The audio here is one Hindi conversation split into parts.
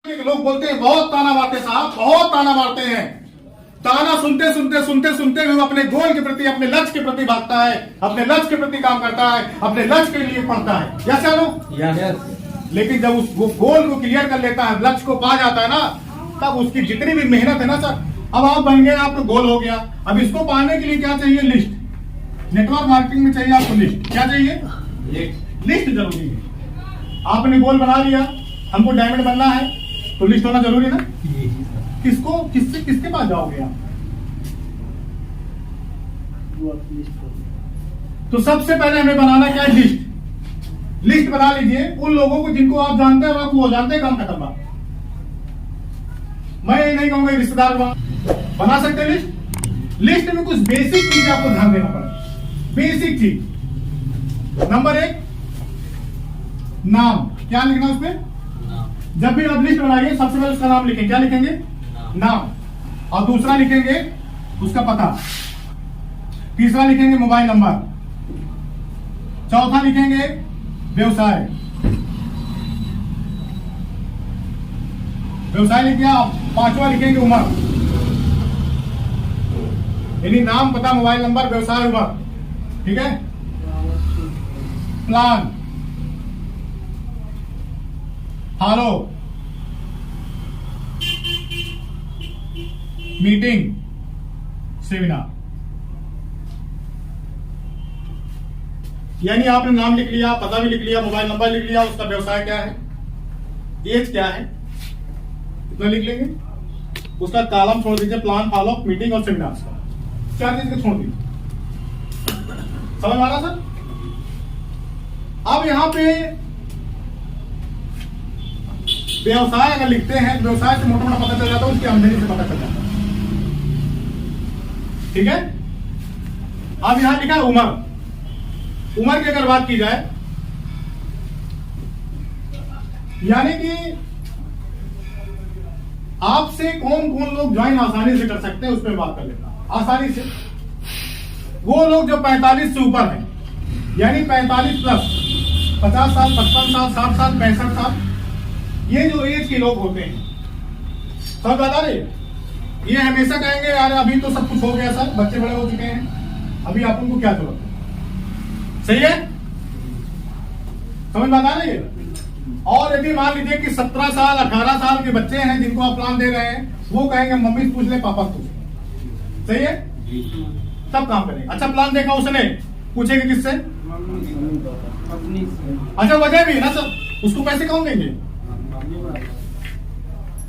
लोग बोलते हैं बहुत ताना मारते साहब, बहुत ताना मारते हैं। ताना सुनते सुनते सुनते सुनते हुए अपने गोल के प्रति, अपने लक्ष्य के प्रति भागता है, अपने लक्ष्य के प्रति काम करता है, अपने लक्ष्य के लिए पढ़ता है। यस या नो? लेकिन जब वो गोल को क्लियर कर लेता है, लक्ष्य को पा जाता है ना, तब उसकी जितनी भी मेहनत है ना सर, अब आप बन गए, आपका गोल हो गया। अब इसको पाने के लिए क्या चाहिए? लिस्ट। नेटवर्क मार्केटिंग में चाहिए आपको लिस्ट। क्या चाहिए? लिस्ट जरूरी है। आपने गोल बना लिया, हमको डायमंड बनना है, तो लिस्ट होना जरूरी ना। किसको किसके पास जाओगे आप? तो सबसे पहले हमें बनाना क्या है? लिस्ट। लिस्ट बना लीजिए उन लोगों को जिनको आप जानते हैं और आप वो जानते हैं, काम खत्म बात। मैं ये नहीं कहूंगा रिश्तेदार बना सकते हैं लिस्ट। लिस्ट में कुछ बेसिक चीज आपको ध्यान देना पड़ेगा। बेसिक चीज नंबर 1, नाम। क्या लिखना उसमें? जब भी आप लिस्ट बनाइए सबसे पहले उसका नाम लिखेंगे। क्या लिखेंगे? नाम। और दूसरा लिखेंगे उसका पता। तीसरा लिखेंगे मोबाइल नंबर। चौथा लिखेंगे व्यवसाय। व्यवसाय लिख दिया। पांचवा लिखेंगे उम्र, यानी नाम, पता, मोबाइल नंबर, व्यवसाय, उम्र। ठीक है। Plan, follow, meeting, seminar. यानी आपने नाम लिख लिया, पता भी लिख लिया, मोबाइल नंबर लिख लिया, उसका व्यवसाय क्या है, एज क्या है, इतना लिख लेंगे। उसका कॉलम छोड़ दीजिए, प्लान, फॉलो, मीटिंग और सेमिनार का। 4 चीज छोड़ दीजिए। समझ आ रहा सर? अब यहां पे व्यवसाय अगर लिखते हैं, व्यवसाय से मोटा मोटा पता चल जाता है, उसकी आमदनी से पता चल जाता है। ठीक है। अब यहां लिखा है उम्र। उम्र की अगर बात की जाए, यानी कि आपसे कौन कौन लोग ज्वाइन आसानी से कर सकते हैं, उस पर बात कर लेता हूं। आसानी से वो लोग जो 45 से ऊपर हैं, यानी 45 प्लस, 50 साल, 55 साल, 60 साल, 65 साल, ये जो एज के लोग होते हैं, सब बता रहे, ये हमेशा कहेंगे यार अभी तो सब कुछ हो गया सर, बच्चे बड़े हो चुके हैं, अभी आप उनको क्या जरूरत है। सही है? समझ बता रही है? और यदि मान लीजिए कि 17 साल 18 साल के बच्चे हैं जिनको आप प्लान दे रहे हैं, वो कहेंगे मम्मी से पूछ ले, पापा से पूछ ले। सही है? तब काम करेंगे। अच्छा प्लान देखा उसने, पूछेंगे किससे? अच्छा वजह भी है ना सर, उसको पैसे कौन देंगे?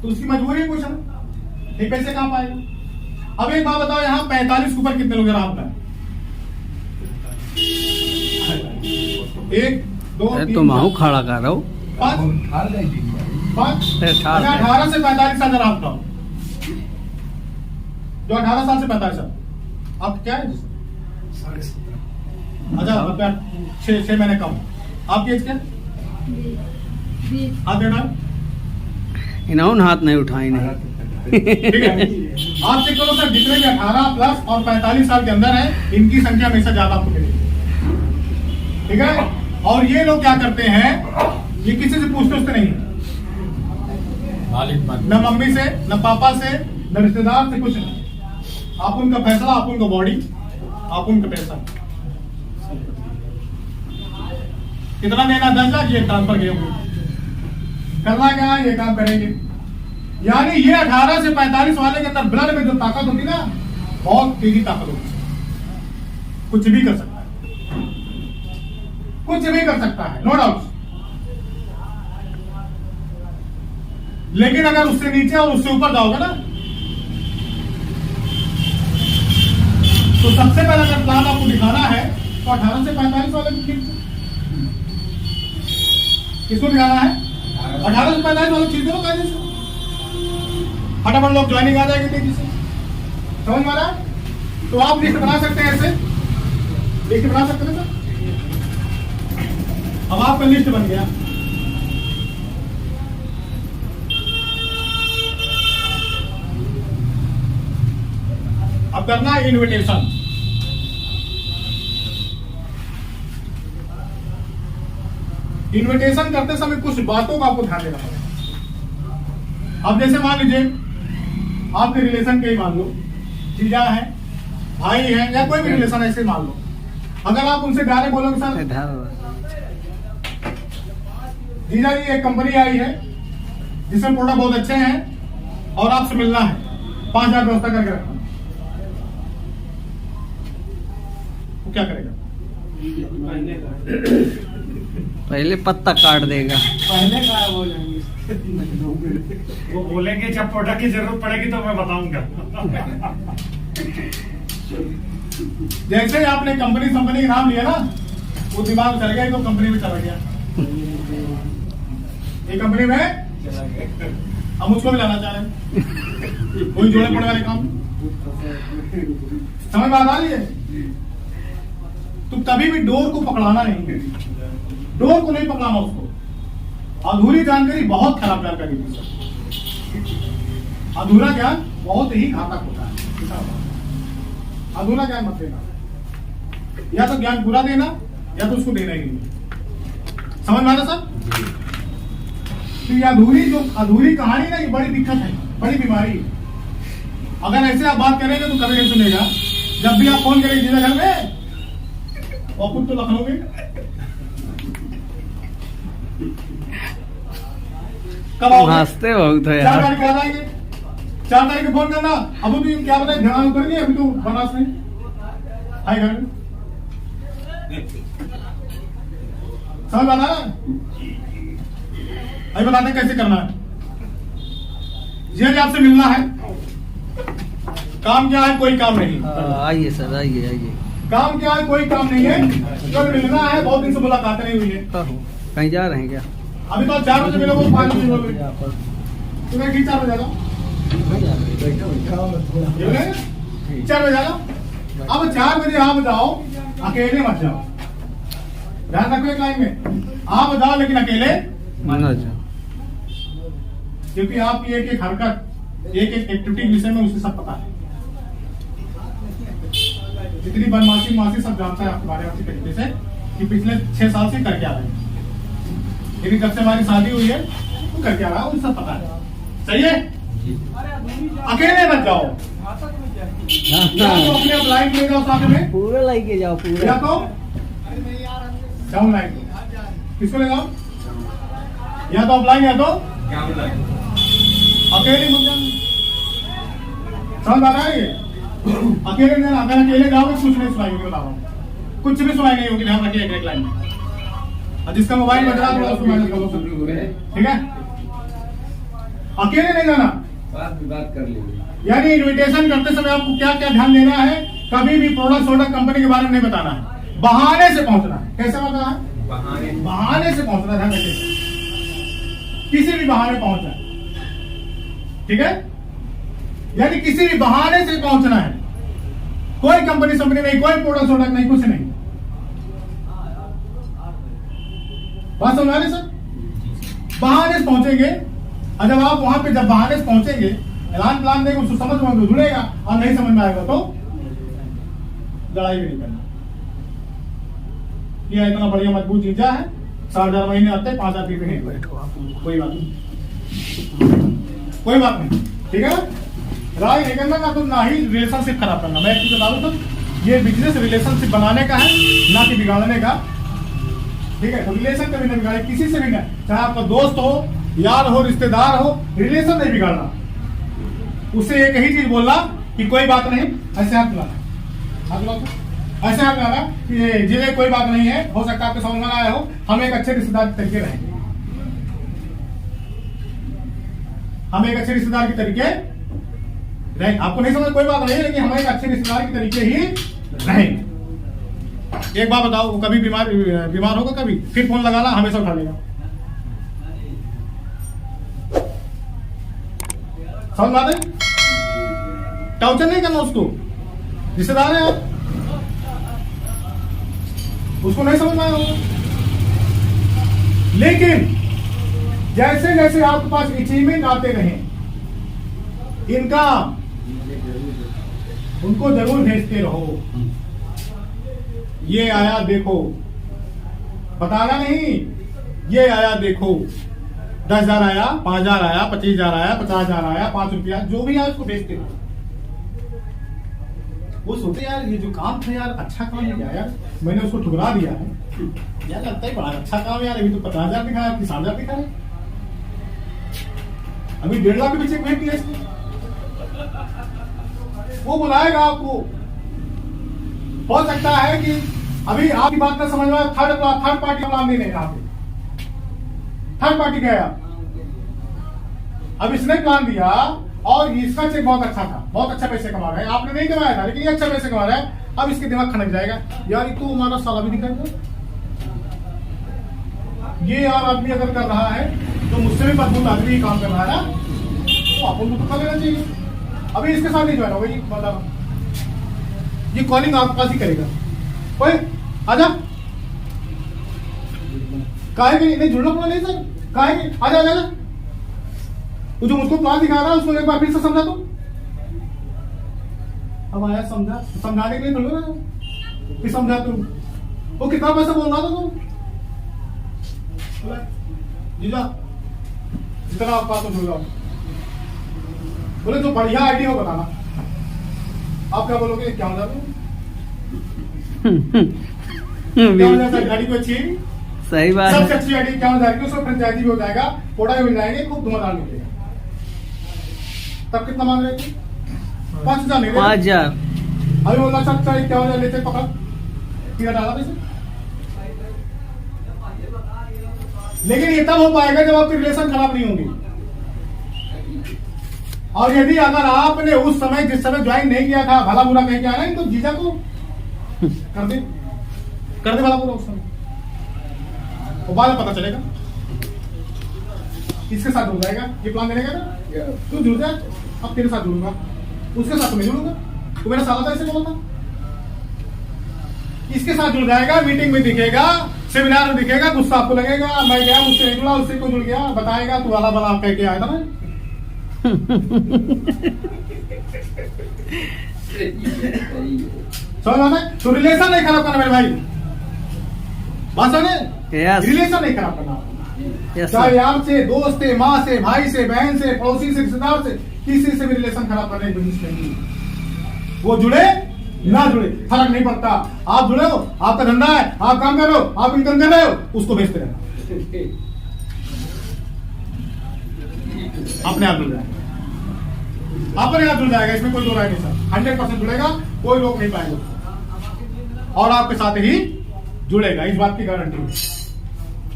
तो उसकी मजबूरी है पूछना, नहीं पैसे कहां पाएगा। अब एक बात बताओ, यहाँ 45 के ऊपर कितने लोग हैं आपका? 1 2 3 तो माहू खड़ा कर रहा हूँ। 18 से 45 साल आपका, जो 18 साल से 45 साल, आप क्या है? 17.5। अच्छा 6 महीने कम। आपकी एज क्या? हाथ देना, इन्होंने हाथ नहीं उठाई नहीं। ठीक है। आप चेक करो सर, जितने भी 18 प्लस और 45 साल के अंदर है, इनकी संख्या हमेशा ज्यादा आपको मिलेगी। ठीक है। और ये लोग क्या करते हैं, ये किसी से पूछते उससे नहीं, न मम्मी से, न पापा से, न रिश्तेदार से, कुछ नहीं। आप उनका फैसला, आप उनका बॉडी, आप उनका पैसा। कितना देना? 10 लाख, ये ट्रांसफर किया, करना क्या है, ये काम करेंगे। यानी ये 18 से 45 वाले के अंदर ब्लड में जो ताकत होती ना, बहुत तेजी ताकत होती है, कुछ भी कर सकता है, कुछ भी कर सकता है, नो डाउट। लेकिन अगर उससे नीचे और उससे ऊपर जाओगे ना, तो सबसे पहले अगर प्लान आपको दिखाना है तो 18 से 45 वाले को किसको दिखाना है? 18 से 45 वाले चीज दो कायदे से, फटाफट लोग ज्वाइनिंग आ जाएगी तेजी से। समझ में आ रहा है? तो आप लिस्ट बना सकते हैं, ऐसे लिस्ट बना सकते हैं सर। अब आपका लिस्ट बन गया। अब करना है इन्विटेशन। इन्विटेशन करते समय कुछ बातों का आपको ध्यान देना पड़ेगा। अब जैसे मान लीजिए आपके रिलेशन के ही मान लो, जीजा है, भाई है, या कोई भी रिलेशन ऐसे मान लो, अगर आप उनसे डायरेक्ट बोलोगे सर जीजा जी एक कंपनी आई है जिसमें प्रोडक्ट बहुत अच्छे हैं और आपसे मिलना है, 5,000 व्यवस्था करके रखना, वो क्या करेगा? पहले पत्ता काट देगा। पहले क्या बोलेंगे? वो बोलेंगे जब प्रोडक्ट की जरूरत पड़ेगी तो मैं बताऊंगा। जैसे ही आपने कंपनी का नाम लिया ना, वो दिमाग में चल गया, तो कंपनी में चला गया, ये कंपनी में हम उसको भी लाना चाह रहे हैं, कोई जोड़े पड़े वाले काम। समझ में आ रही है? तो कभी भी डोर को पकड़ाना नहीं, डोर को नहीं पकड़ाना उसको। अधूरी जानकारी बहुत खराब जानकारी थी सर। अधूरा ज्ञान बहुत ही घातक होता है। अधूरा ज्ञान मत देना, या तो ज्ञान पूरा देना या तो उसको देना ही नहीं। समझ में आ रहा सर? तो ये अधूरी कहानी ना, ये बड़ी दिक्कत है, बड़ी बीमारी है। अगर ऐसे आप बात करेंगे तो कभी नहीं सुनेगा। जब भी आप फोन करेंगे जीजा घर में, और खुद तो लखनऊ में, कब आओगे? हंसते बहुत है 4 यार। तारीख आ जाएंगे, 4 तारीख को फोन करना। अब तो क्या बताए, ध्यान करेंगे अभी तो बनारस में हाई घर में। समझ में आ रहा है? अभी बताते कैसे करना है। ये आपसे मिलना है, काम क्या है? कोई काम नहीं। आइए सर, आइए आइए। काम क्या है? कोई काम नहीं है, तो मिलना है। बहुत दिन से मुलाकात नहीं हुई है। कहीं जा रहे हैं क्या? अभी तो 4 बजे मिलोगे, 5 बजे मिलोगे, तो मैं 4 बजे आ जाओ, 4 बजे आ जाओ। अब 4 बजे आप जाओ, अकेले मत जाओ, ध्यान रखो एक लाइन में, आप जाओ लेकिन अकेले ना जाओ। क्योंकि आपकी एक एक हरकत, एक एक एक्टिविटी के विषय में उसे सब पता है। जितनी बदमाशी मासी सब जानता है आपके बारे में, आपके तरीके से कि पिछले 6 साल से करके आ रहे हैं, लेकिन जब से हमारी शादी हुई है तो करके आ रहा है, उसे सब पता है। सही है? अकेले मत जाओ, या तो अपने आप लाइन ले जाओ साथ में, पूरा लाई के जाओ, या पूरा। तो डाउन लाइन। किसको ले जाओ? या तो ऑफलाइन या तो अकेले मत जाओ। समझ आ रहा है? अकेले जाना, अगर अकेले जाओगे कुछ नहीं सुनाई होगी, बता रहा हूँ, कुछ भी सुनाई नहीं होगी। ध्यान रखिए एक लाइन में। और जिसका मोबाइल बज रहा है उसको मैनेज करो, ठीक है? अकेले नहीं जाना। बात कर लीजिए। यानी इन्विटेशन करते समय आपको क्या क्या ध्यान देना है? कभी भी प्रोडक्ट कंपनी के बारे में नहीं बताना है, बहाने से पहुंचना है। कैसे बताना है? बहाने से पहुंचना। ध्यान रखिए, किसी भी बहाने पहुंचना है, ठीक है? यानी किसी भी बहाने से पहुंचना है। कोई कंपनी नहीं, कोई प्रोडक्ट नहीं, कुछ नहीं। बात समझ आ रही सर? बहाने से पहुंचेंगे, और जब आप वहां पे जब बहाने से पहुंचेंगे, ऐलान प्लान देंगे, उसको समझ में जुड़ेगा, और नहीं समझ में आएगा तो लड़ाई भी नहीं करना। ये इतना बढ़िया मजबूत जीजा है, 4,000 महीने आते, 5,000 फी नहीं, कोई बात नहीं, कोई बात नहीं, ठीक है? लड़ाई नहीं करना, ना तो ना ही रिलेशनशिप खराब करना। मैं एक चीज बता दूं, तो ये बिजनेस रिलेशनशिप बनाने का है, ना कि बिगाड़ने का, ठीक है? तो रिलेशन कभी नहीं बिगाड़े, किसी से भी नहीं, चाहे आपका दोस्त हो, यार हो, रिश्तेदार हो, रिलेशन नहीं बिगाड़ना। उससे एक ही चीज बोलना कि कोई बात नहीं, ऐसे हाथ मिलाना, हाथ मिलाना, ऐसे हाथ मिलाना कि जिन्हें कोई बात नहीं है, हो सकता है आपके समझ में आया हो, हम एक अच्छे रिश्तेदार के तरीके रहेंगे, हम एक अच्छे रिश्तेदार के तरीके रहेंगे। आपको नहीं समझ, कोई बात नहीं, लेकिन हम एक अच्छे रिश्तेदार के तरीके ही रहेंगे। एक बात बताओ, वो कभी बीमार होगा, कभी फिर फोन लगाना, हमेशा उठा लेगा। समझ में आते? टॉर्चर नहीं करना उसको, रिश्तेदार है आप, उसको नहीं समझ में आया होगा। लेकिन जैसे जैसे आपके पास अचीवमेंट आते रहे, इनका उनको जरूर भेजते रहो। ये आया देखो, बताना नहीं, ये आया देखो, 10,000 आया, 5,000 आया, 25,000 आया, 50,000 आया, 5 रुपया जो भी आया उसको भेजते हो। वो सोचते यार ये जो काम था यार अच्छा काम नहीं किया यार, मैंने उसको ठुकरा दिया है यार, लगता है बड़ा अच्छा काम यार, अभी तो 50,000 दिखाया, 30,000 दिखाया, अभी 1.5 लाख के पीछे भेज दिया इसने। वो बुलाएगा आपको, हो सकता है कि अभी आपकी बात ना समझ में, थर्ड पार्टी का प्लान नहीं यहाँ पे, थर्ड पार्टी गया। अब इसने प्लान दिया और इसका चेक बहुत अच्छा था, बहुत अच्छा पैसे कमा रहा है, आपने नहीं कमाया था लेकिन ये अच्छा पैसे कमा रहा है। अब इसके दिमाग खनक जाएगा यार ये तो हमारा साला भी दिखाएगा, ये यार आदमी अगर कर रहा है तो मुझसे भी मजबूत आदमी ही काम कर रहा है ना, तो अपन को पता लेना चाहिए। अभी इसके साथ नहीं ज्वाइन होगा ये, मतलब ये कॉलिंग आपके पास ही करेगा। ओए आजा, काहे के नहीं जुड़ना पड़ा, नहीं सर काहे के, आजा आजा आजा। वो जो मुझको प्लान दिखा रहा है उसको एक बार फिर से समझा दो। अब आया समझा, समझाने के लिए बोलो ना कि समझा तुम, वो कितना पैसा बोल रहा था तुम जीजा, जितना आप पास हो जाओ, बोले जो बढ़िया आइडिया हो बताना। आप क्या बोलोगे, क्या हो जाता क्या हो जाता, गाड़ी को अच्छी है, सही बात सबसे है। अच्छी आइडिया क्या हो जाएगी, उसको फ्रेंचाइजी भी हो जाएगा, पोड़ा भी मिल जाएंगे, खूब धुआंधार मिलेगा। तब कितना मांग रहे थे, 5,000 नहीं 5,000। अभी बोला सब चाहिए, क्या हो जाए लेते पकड़, किया डाला पैसे। लेकिन ये तब हो पाएगा जब आपकी रिलेशन खराब नहीं होंगी। और यदि अगर आपने उस समय जिस समय ज्वाइन नहीं किया था, भला बुरा कह के आना, तो जीजा को कर दे भला बुरा उस समय, वो बाद में पता चलेगा। इसके साथ जुड़ जाएगा, ये प्लान देने का ना, तू जुड़ जा, अब तेरे साथ जुड़ूंगा, उसके साथ तो नहीं जुड़ूंगा, तो मेरा साला था ऐसे बोला था। इसके साथ जुड़ जाएगा, मीटिंग में दिखेगा, सेमिनार में दिखेगा, गुस्सा आपको लगेगा, मैं गया उससे नहीं जुड़ा, उससे को जुड़ गया, बताएगा तू वाला बला कह के आया था ना। समझ में, तो रिलेशन नहीं खराब करना मेरे भाई, बात समझे, रिलेशन नहीं खराब करना। चाहे यार से, दोस्त से, माँ से, भाई से, बहन से, पड़ोसी से, रिश्तेदार से, किसी से भी रिलेशन खराब करने की बिजनेस नहीं। वो जुड़े ना जुड़े फर्क नहीं पड़ता, आप जुड़े हो, आपका धंधा है, आप काम कर रहे हो, आप इनकम कर रहे हो, उसको बेचते रहना, अपने आप जुड़ जाएगा, अपने आप जुड़ जाएगा, इसमें कोई दो राय नहीं सर, 100% जुड़ेगा, कोई रोक नहीं पाएगा और आपके साथ ही जुड़ेगा, इस बात की गारंटी।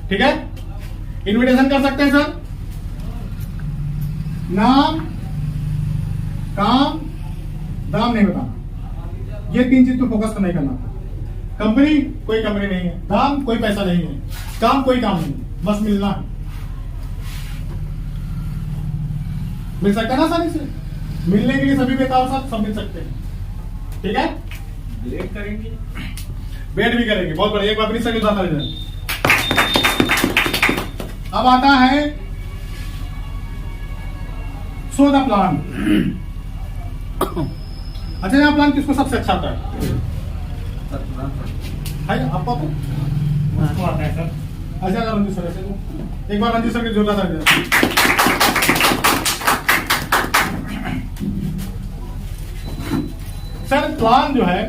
ठीक है, इनविटेशन कर सकते हैं सर, नाम, काम, दाम नहीं बताना, ये 3 चीज पे फोकस नहीं करना। कंपनी कोई कंपनी नहीं है, दाम कोई पैसा नहीं है, काम कोई काम नहीं, बस मिलना है। मिल सकता है ना आसानी से, मिलने के लिए सभी बेताब साथ सब मिल सकते हैं। ठीक है, वेट करेंगे, वेट भी करेंगे, बहुत बढ़िया, एक बार फिर से उठाता है। अब आता है सो द प्लान। अच्छा, यहाँ प्लान किसको सबसे अच्छा आता है आपको तो? उसको आता है सर। अच्छा रंजू सर, ऐसे एक बार रंजू सर के जोरदार तालियां। सर प्लान जो है,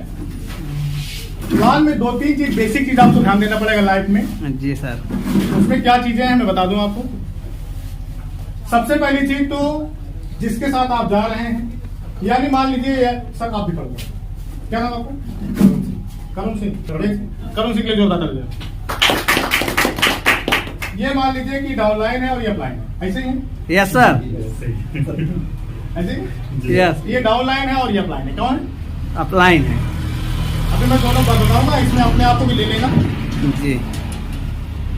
प्लान में 2-3 चीज, बेसिक चीज आपको ध्यान देना पड़ेगा लाइफ में। जी सर। उसमें क्या चीजें हैं मैं बता दूं आपको। सबसे पहली चीज तो जिसके साथ आप जा रहे हैं, यानी मान लीजिए सर आप भी कर दो, क्या नाम आपका? करुण सिंह। करुण सिंह के लिए जोरदार तालियां। ये मान लीजिए कि डाउनलाइन है और ये अपलाइन है, ऐसे ही है? Yes sir. ऐसे ही? यस। ये डाउनलाइन है और ये अपलाइन है, कौन है? अपलाइन है। अभी मैं दोनों बात बताऊंगा, इसमें अपने आप को भी ले लेना जी।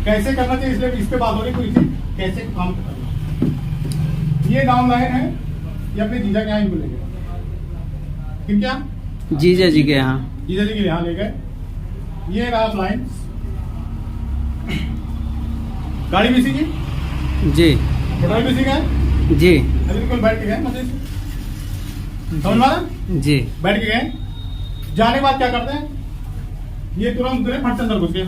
कैसे करना चाहिए, इसलिए इस पे बात हो रही कोई थी, कैसे काम करना। ये डाउनलाइन है, ये अपने जीजा के यहाँ इनको ले गए, किन क्या? जीजा जी के यहाँ। जीजा जी के यहाँ ले गए। ये रहा अपलाइन, गाड़ी भी सीखी, जी पेट्रोल भी सीखा है जी अभी, बिल्कुल बैठ के गए मजे से, समझ मारा, जी। बैठ के गए। जाने के बाद क्या करते हैं, ये तुरंत उतरे, फट से अंदर घुस गया।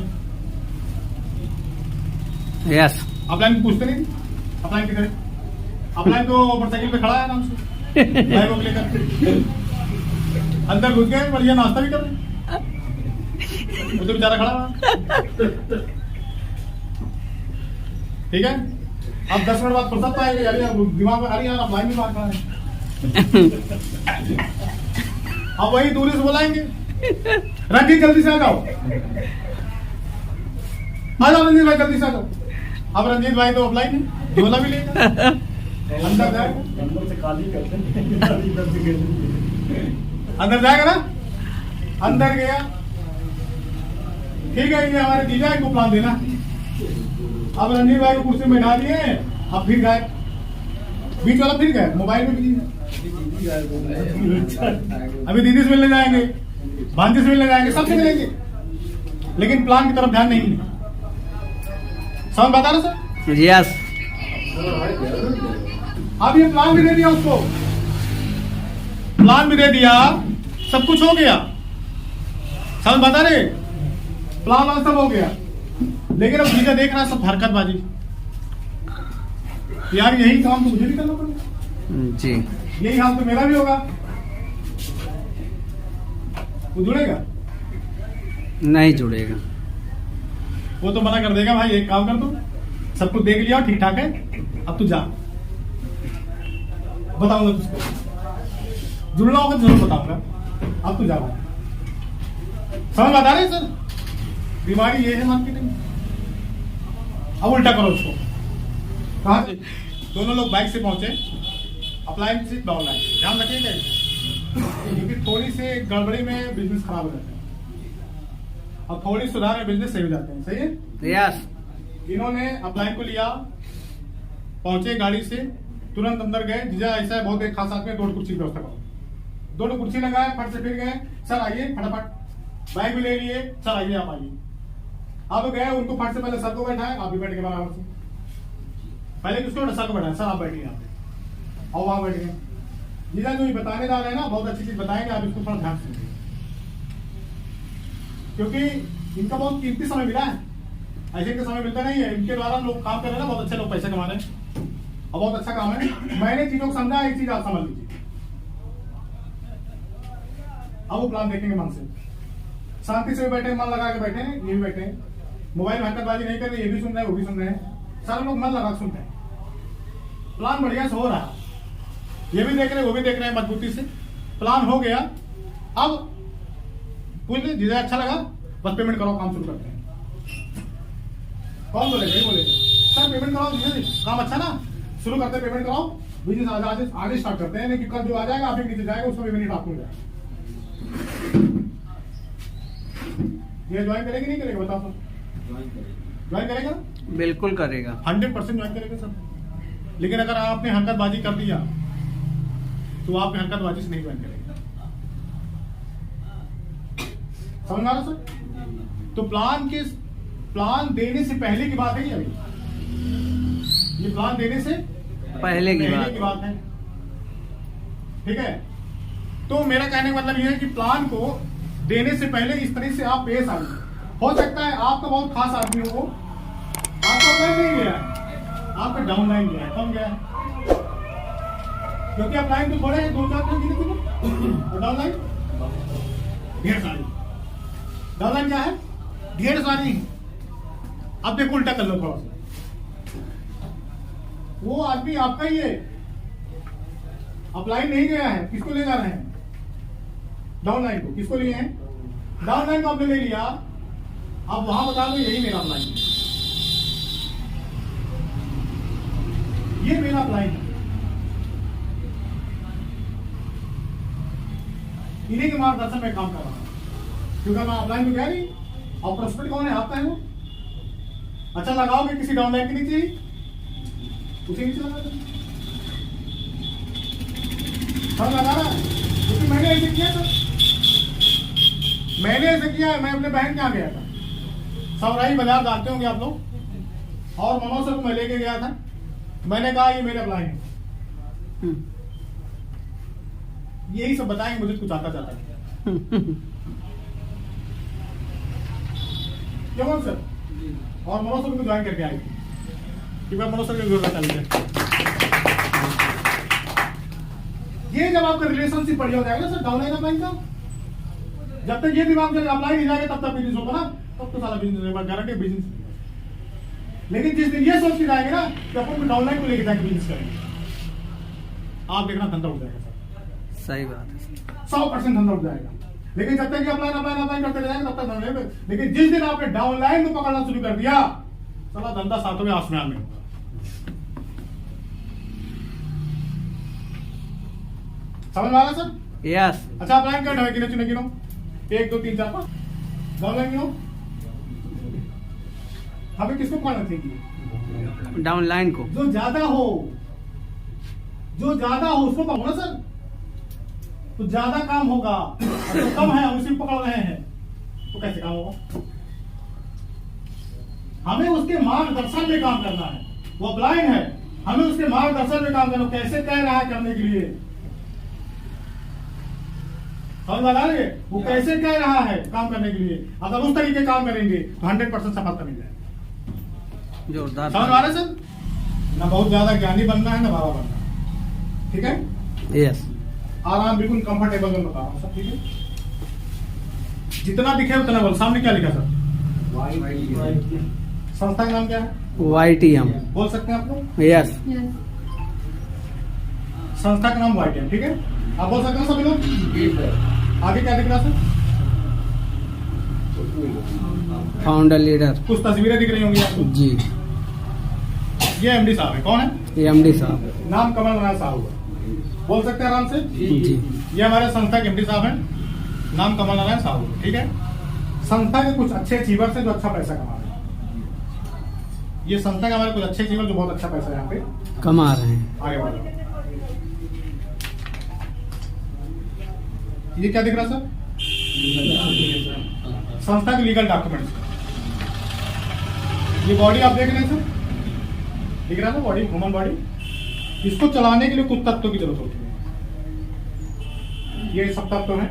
यस। अपलाइन पूछते नहीं, अपलाइन किधर है? अपलाइन तो मोटरसाइकिल पे खड़ा है आराम से, बैग वैग लेकर अंदर घुस गए, बढ़िया नाश्ता भी कर रहे हैं। वो तो बेचारा खड़ा हुआ। ठीक है, अब 10 मिनट बाद फुर्सत आएगी, अरे यार दिमाग में, अरे यार अपलाइन भी बाहर खड़ा है। अब वही दूरी से बुलाएंगे, रंजीत जल्दी से आ जाओ, आ जाओ रंजीत भाई जल्दी से आ जाओ। अब रंजीत भाई तो ऑफलाइन है, झोला भी लेगा, अंदर जाएगा, अंदर से खाली करते हैं। अंदर जाएगा ना, अंदर गया, ठीक है, ये हमारे जीजा को प्लान देना। अब रंजीत भाई को कुर्सी में बैठा दिए, अब फिर गए, बीच वाला फिर गए, मोबाइल में बिजी है। अभी दीदी से मिलने जाएंगे, भांजी से मिलने जाएंगे, सबसे मिलेंगे, लेकिन प्लान की तरफ ध्यान नहीं है। समझ बता रहे सर? यस। अब ये प्लान भी दे दिया उसको, प्लान भी दे दिया, सब कुछ हो गया, समझ बता रहे, प्लान वाला सब हो गया, लेकिन अब जीजा देख रहा है सब हरकतबाजी। यार यही काम तो मुझे भी करना पड़ेगा जी, यही हाल तो मेरा भी होगा। वो जुड़ेगा? नहीं जुड़ेगा। वो तो मना कर देगा, भाई एक काम कर, तू सब कुछ देख लिया ठीक ठाक है, अब तू जा, बताऊंगा तुझको, जुड़ना होगा जरूर बताऊंगा, अब तू जा। समझ बता रहे सर, बीमारी ये है मार्केटिंग। अब उल्टा करो उसको, कहा से दोनों लोग बाइक से पहुंचे, अप्लायंस से डाउनलाइन, ध्यान रखिएगा, क्योंकि थोड़ी से गड़बड़ी में बिजनेस खराब हो जाता है, और थोड़ी सुधार में बिजनेस सही हो जाते हैं। सही है? यस। इन्होंने अप्लाइन को लिया, पहुंचे गाड़ी से, तुरंत अंदर गए, जीजा ऐसा है बहुत एक खास आदमी है, 2 कुर्सी की व्यवस्था करो। 2 कुर्सी लगाए, फट से फिर गए, सर आइए फटाफट, बैग भी ले लिए, सर आइए आप आइए। अब गए, उनको फट से पहले सर को बैठाए, आप भी बैठ के बराबर से, पहले किसको? सर को बैठाए, सर आप बैठिए यहाँ पे, और वहां बैठ गए। जीजा जो ये बताने जा रहे हैं ना, बहुत अच्छी चीज बताएंगे, आप इसको थोड़ा ध्यान सुनिए, क्योंकि इनका बहुत कीमती समय मिला है, ऐसे का समय मिलता नहीं है। इनके द्वारा लोग काम कर रहे हैं ना, बहुत अच्छे लोग पैसे कमा रहे हैं, और बहुत अच्छा काम है। मैंने चीजों को समझा, एक चीज आप समझ लीजिए। अब वो प्लान देखेंगे मन से, शांति से भी बैठे, मन लगा के बैठे, ये भी बैठे, मोबाइल में हरकतबाजी नहीं कर रहे, ये भी सुन रहे हैं, वो भी सुन रहे हैं, सारे लोग मन लगा सुनते हैं, प्लान बढ़िया से हो रहा है, ये भी देख रहे हैं, वो भी देख रहे हैं, मजबूती से प्लान हो गया। अब पूछ लीजिए, जीजा अच्छा लगा, बस पेमेंट करो, काम शुरू करते हैं। कौन बोलेगा? ये बोलेगा, सर पेमेंट कराओ, जीजा काम अच्छा ना, शुरू करते हैं, पेमेंट कराओ, बिजनेस आगे स्टार्ट करते हैं, क्योंकि कल जो आ जाएगा आप नीचे जाएगा, उसका पेमेंट आपको मिल जाएगा। ये ज्वाइन करेगी नहीं करेगा? बताओ सर, ज्वाइन करेगा? बिल्कुल करेगा, 100% ज्वाइन करेगा सर। लेकिन अगर आपने हरकतबाजी कर दिया तो आपने हरकतबाजी से नहीं ज्वाइन करेगा। समझ में आ रहा सर? तो प्लान देने से पहले की बात है, अभी ये प्लान देने से पहले की बात है, ठीक है? तो मेरा कहने का मतलब ये है कि प्लान को देने से पहले इस तरह से आप पेश आइए। हो सकता है आपका बहुत खास आदमी हो, आपका प्लान नहीं गया है, आपका डाउनलाइन गया है। कौन गया है? क्योंकि अपलाइन तो थोड़े 2-4 और डाउनलाइन ढेर सारी। डाउनलाइन क्या है? ढेर सारी। अब देखो उल्टा कर लो थोड़ा सा, वो आदमी आपका ही है, अपलाइन नहीं गया है, किसको ले जा रहे हैं? डाउनलाइन को। किसको लिए हैं? डाउनलाइन को आपने ले लिया, अब वहां बता दो यही मेरा अपलाइन है, ये मेरा अपलाइन है, इन्हीं के मार्गदर्शन में काम कर रहा हूं, क्योंकि मैं अपलाइन को गया नहीं, और प्रोस्पेक्ट कौन है? आपका है वो। अच्छा लगाओगे किसी डाउनलाइन के नीचे ही, उसी नीचे लगा दो, सब लगा रहा है, क्योंकि मैंने ऐसे किया था, मैंने ऐसे किया है। मैं अपने बहन के यहाँ गया था, सवराई बाजार जानते होंगे आप लोग, और मनोज सर को मैं लेके गया था, मैंने कहा ये मेरे अपलाइन है, यही सब बताएंगे, मुझे कुछ आता जाता है क्यों सर? और मनोज सर को ज्वाइन करके आई थी, कृपया मनोज सर के बता लीजिए। ये जब आपका रिलेशनशिप बढ़िया हो जाएगा सर, डाउनलाइन अपलाइन का, जब तक ये दिमाग से अपलाइन नहीं जाएगा तब तक बिजनेस होगा ना, तब तो सारा बिजनेस गारंटी बिजनेस। लेकिन जिस दिन ये सोच के जाएंगे ना कि अपन को डाउनलाइन को लेके जाके बिजनेस करेंगे, आप देखना धंधा उठ जाएगा सर। सही बात है। 100% धंधा उठ जाएगा। लेकिन जब तक ये अपलाइन करते रहेंगे तब तक धंधे में। लेकिन जिस दिन आपने डाउनलाइन को पकड़ना शुरू कर दिया, साला धंधा सातवें आसमान में होगा। समझ में आ रहा सर? यस। अच्छा अपलाइन कर है गिनो चुने गिनो 1 2 3 4 5 डाउनलाइन गिनो। हमें किसको पकड़ना चाहिए? डाउनलाइन को। जो ज्यादा हो उसको पकड़ो ना सर, तो ज्यादा काम होगा। और जो कम है हम उसी को पकड़ रहे हैं, तो कैसे काम होगा? हमें उसके मार्गदर्शन में काम करना है। वो अपलाइन है, हमें उसके मार्गदर्शन में काम करना, कैसे कह रहा है करने के लिए, समझ में आ रही है? वो कैसे कह रहा है काम करने के लिए, अगर उस तरीके काम करेंगे तो 100% सफलता मिल जाएगी। जोरदार। समझ में आ रहा है सर? ना बहुत ज्यादा ज्ञानी बनना है ना बाबा बनना है, ठीक है? यस। आराम बिल्कुल कंफर्टेबल में बता रहा हूँ सब, ठीक है? जितना दिखे उतना बोल। सामने क्या लिखा सर? संस्था का नाम क्या है? YTM। बोल सकते हैं आप लोग? यस। संस्था का नाम YTM, ठीक है? आप बोल सकते हैं सभी लोग? आगे क्या दिख रहा सर? Founder leader. कुछ तस्वीरें दिख रही होंगी आपको। जी। ये MD साहब है। कौन है? ये MD साहब। नाम कमल नारायण साहब है। बोल सकते हैं आराम से? जी। ये हमारे संस्था के MD साहब हैं, नाम कमल नारायण साहब है, ठीक है? संस्था के कुछ अच्छे अचीवर्स हैं जो अच्छा पैसा कमा रहे हैं। ये संस्था के हमारे कुछ अच्छे अचीवर जो बहुत अच्छा पैसा यहाँ पे कमा रहे हैं। आगे बढ़ो। ये क्या दिख रहा सर? संस्था के लीगल डॉक्यूमेंट्स। ये बॉडी आप देख रहे हैं सर, दिख रहा है ना बॉडी, ह्यूमन बॉडी। इसको चलाने के लिए कुछ तत्वों की जरूरत होती है। ये सब तत्व हैं,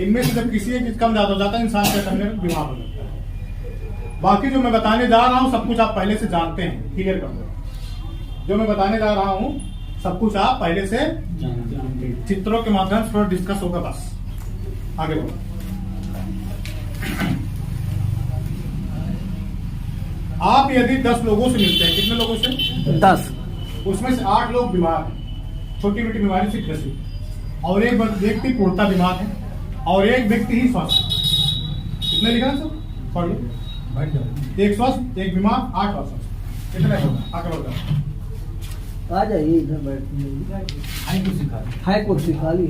इनमें से जब किसी एक कम ज्यादा हो जाता है इंसान के अंदर बीमार हो जाता है। बाकी जो मैं बताने जा रहा हूं सब कुछ आप पहले से जानते हैं, क्लियर कर दो। जो मैं बताने जा रहा हूं सब कुछ आप पहले से चित्रों के माध्यम से थोड़ा डिस्कस होगा, बस आगे बढ़ो। आप यदि 10 लोगों से मिलते हैं, कितने लोगों से? 10। उसमें से 8 लोग बीमार हैं, छोटी मोटी बीमारी से ग्रसित, और एक व्यक्ति पूर्णतः बीमार है, और एक व्यक्ति ही स्वस्थ। कितने लिखा है सर? पढ़ लो। एक स्वस्थ, एक बीमार, 8 अस्वस्थ। कितने होगा? आगे बढ़ो। आ जाइए इधर बैठिए। हाई कुर्सी खाली।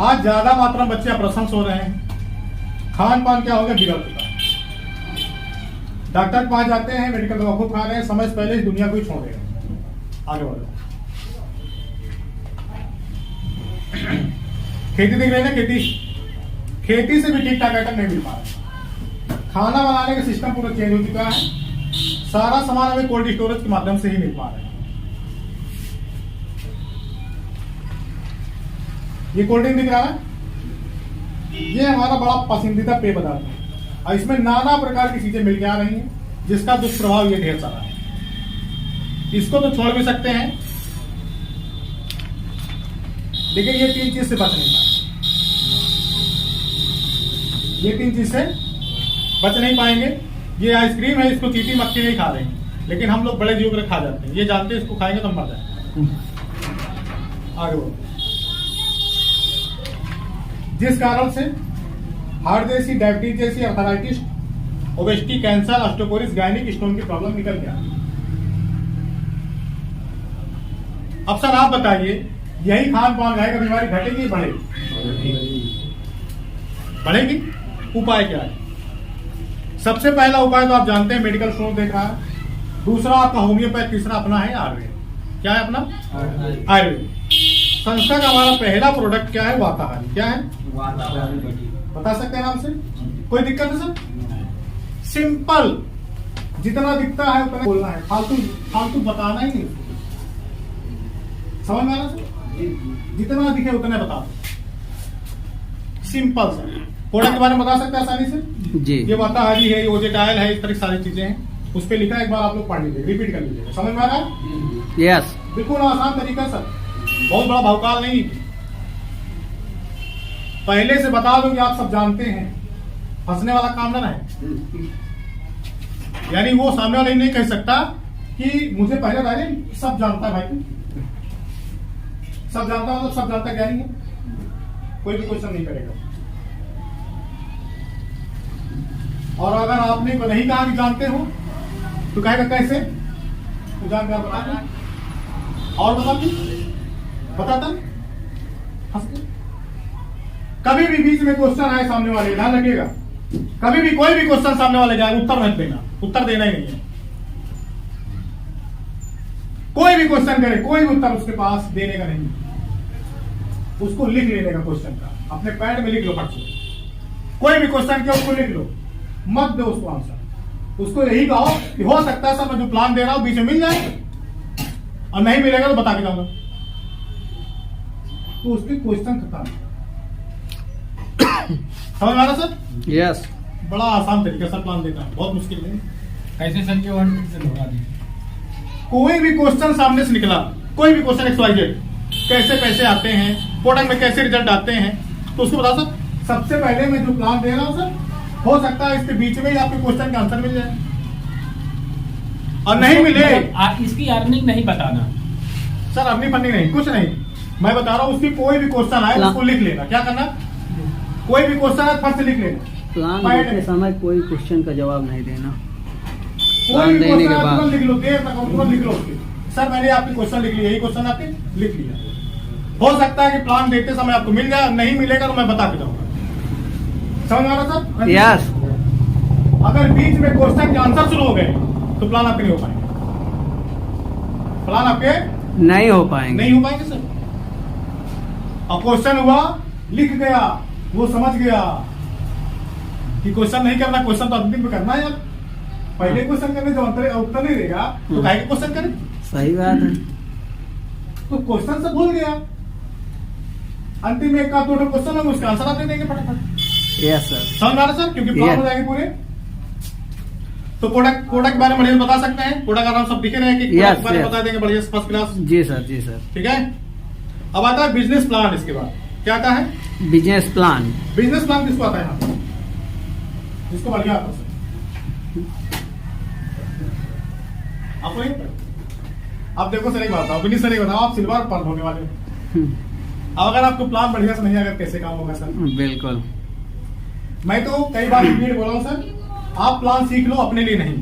आज ज्यादा मात्रा में बच्चे अप्रसन्न हो रहे हैं। खान पान क्या हो गया? बिगड़ चुका है। डॉक्टर के पास जाते हैं, मेडिकल दवा खूब खा रहे हैं, समय से पहले इस दुनिया को ही छोड़ रहे हैं। आगे बढ़ो। खेती देख रहे हैं ना, खेती से भी ठीक ठाक आइटम नहीं मिल पा रहा। खाना बनाने का सिस्टम पूरा चेंज हो चुका है। सारा सामान हमें कोल्ड स्टोरेज के माध्यम से ही मिल पा रहा है। ये कोल्ड ड्रिंक दिख रहा है, ये हमारा बड़ा पसंदीदा पेय पदार्थ है, और इसमें नाना प्रकार की चीजें मिल के आ रही हैं, जिसका दुष्प्रभाव ये ढेर सारा है। इसको तो छोड़ भी सकते हैं, लेकिन ये 3 चीज से बच नहीं पाए। ये 3 चीज से बच नहीं पाएंगे। ये आइसक्रीम है, इसको चींटी मक्खी नहीं खा रहे हैं, लेकिन हम लोग बड़े जीव के खा जाते हैं। ये जानते हैं इसको खाएंगे तो मर जाएंगे। आगे बढ़ो। जिस कारण से हार्ट जैसी, डायबिटीज जैसी, arthritis, obesity, cancer, osteoporosis, gynaec stone की प्रॉब्लम निकल गया। अब सर आप बताइए, यही खान पान रहेगा, बीमारी घटेगी बढ़ेगी? बढ़ेगी। उपाय क्या है? सबसे पहला उपाय तो आप जानते हैं, मेडिकल स्टोर देखा है। दूसरा आपका होम्योपैथ, तीसरा अपना है आयुर्वेद। क्या है अपना? आयुर्वेद। संस्था का हमारा पहला प्रोडक्ट क्या है? वाताहारी। क्या है? बता सकते हैं नाम से? कोई दिक्कत है सर? सिंपल, जितना दिखता है उतना बोलना है, फालतू फालतू बताना ही नहीं। समझ में आ रहा सर? जितना दिखे उतना बता दो, सिंपल सर। प्रोडक्ट के बारे में बता सकते हैं आसानी से? जी। ये वाताहारी है, ये ओजेटाइल है, इस तरह की सारी चीजें हैं। उस पर लिखा है, एक बार आप लोग पढ़ लीजिए, रिपीट कर लीजिए। समझ में आ रहा है? यस। बिल्कुल आसान तरीका सर, बहुत बड़ा भौकाल नहीं। पहले से बता दो कि आप सब जानते हैं, फंसने वाला काम ना है। यानी वो सामने वाला नहीं कह सकता कि मुझे पहले बताइए, सब जानता है भाई, सब जानता मतलब सब जानता क्या नहीं है, कोई भी क्वेश्चन नहीं करेगा। और अगर आपने नहीं कहा कि जानते हो तो कहेगा कैसे? तो जानकार बता दो और बताता कभी भी बीच में क्वेश्चन आए सामने वाले, ध्यान रखिएगा, कभी भी कोई भी क्वेश्चन सामने वाले जाए उत्तर मत देना, उत्तर देना ही नहीं है। कोई भी क्वेश्चन करे, कोई भी उत्तर उसके पास देने का नहीं, उसको लिख लेने का क्वेश्चन का, अपने पैड में लिख लो फट से। कोई भी क्वेश्चन किया उसको लिख लो, मत दो उसको आंसर। उसको यही कहो कि हो सकता है सर मैं जो प्लान दे रहा हूं बीच में मिल जाए, और नहीं मिलेगा तो बता के जाऊंगा। तो उसके क्वेश्चन खत्म। समझ में आ रहा सर? यस। बड़ा आसान तरीका सर प्लान देना, बहुत मुश्किल नहीं। कैसे संजय से दोहरा दी? कोई भी क्वेश्चन सामने से निकला, कोई भी क्वेश्चन XYZ, कैसे पैसे आते हैं, प्रोडक्ट में कैसे रिजल्ट आते हैं, तो उसको बता सर सबसे पहले मैं जो प्लान दे रहा हूं सर, हो सकता है इसके बीच में ही आपके क्वेश्चन का आंसर मिल जाए, और नहीं मिले इसकी अर्निंग नहीं बताना सर, अर्निंग फंडिंग नहीं, कुछ नहीं। मैं बता रहा हूँ उसकी कोई भी क्वेश्चन आए उसको लिख लेना। क्या करना? कोई भी क्वेश्चन आए फट से लिख लेना। प्लान देते समय कोई क्वेश्चन का जवाब नहीं देना। कोई भी देने के क्वेश्चन बाद तुरंत लिख लो, देर तक तुरंत लिख लो उसके। सर मैंने आपके क्वेश्चन लिख लिया, यही क्वेश्चन आपके लिख लिया। हो सकता है कि प्लान देते समय आपको मिल जाए, नहीं मिलेगा तो मैं बता के जाऊंगा। समझ आ रहा सर? यस। अगर बीच में क्वेश्चन के आंसर शुरू हो गए तो प्लान आपके नहीं हो पाएंगे, प्लान आपके नहीं हो पाएंगे, नहीं हो पाएंगे सर। अब क्वेश्चन हुआ, लिख गया, वो समझ गया कि क्वेश्चन नहीं करना, क्वेश्चन तो अंतिम में करना है यार। पहले क्वेश्चन करने जो उत्तर नहीं देगा तो काहे के क्वेश्चन करें? सही बात है। तो क्वेश्चन से भूल गया, अंतिम में एक का 2 क्वेश्चन होगा, उसका आंसर आप दे देंगे फटाफट। Yes sir. समझ आ रहा सर? क्योंकि प्लान हो जाएंगे पूरे। तो प्रोडक्ट के बारे में बढ़िया बता सकते हैं, प्रोडक्ट का नाम सब दिखे रहे हैं कि प्रोडक्ट के बारे में बता देंगे बढ़िया फर्स्ट क्लास। जी सर, जी सर। ठीक है। अब आता है बिजनेस प्लान। इसके बाद क्या आता है? Business plan. बिजनेस प्लान किसको आता है यहाँ? जिसको बढ़िया आता है आपको नहीं पता। आप देखो सर एक बात बताओ, सर एक बताओ, आप सिल्वर पर होने वाले हो। अब अगर आपको प्लान बढ़िया से नहीं, अगर कैसे काम होगा सर? बिल्कुल। मैं तो कई बार रिपीट बोला हूं सर, आप प्लान सीख लो अपने लिए नहीं,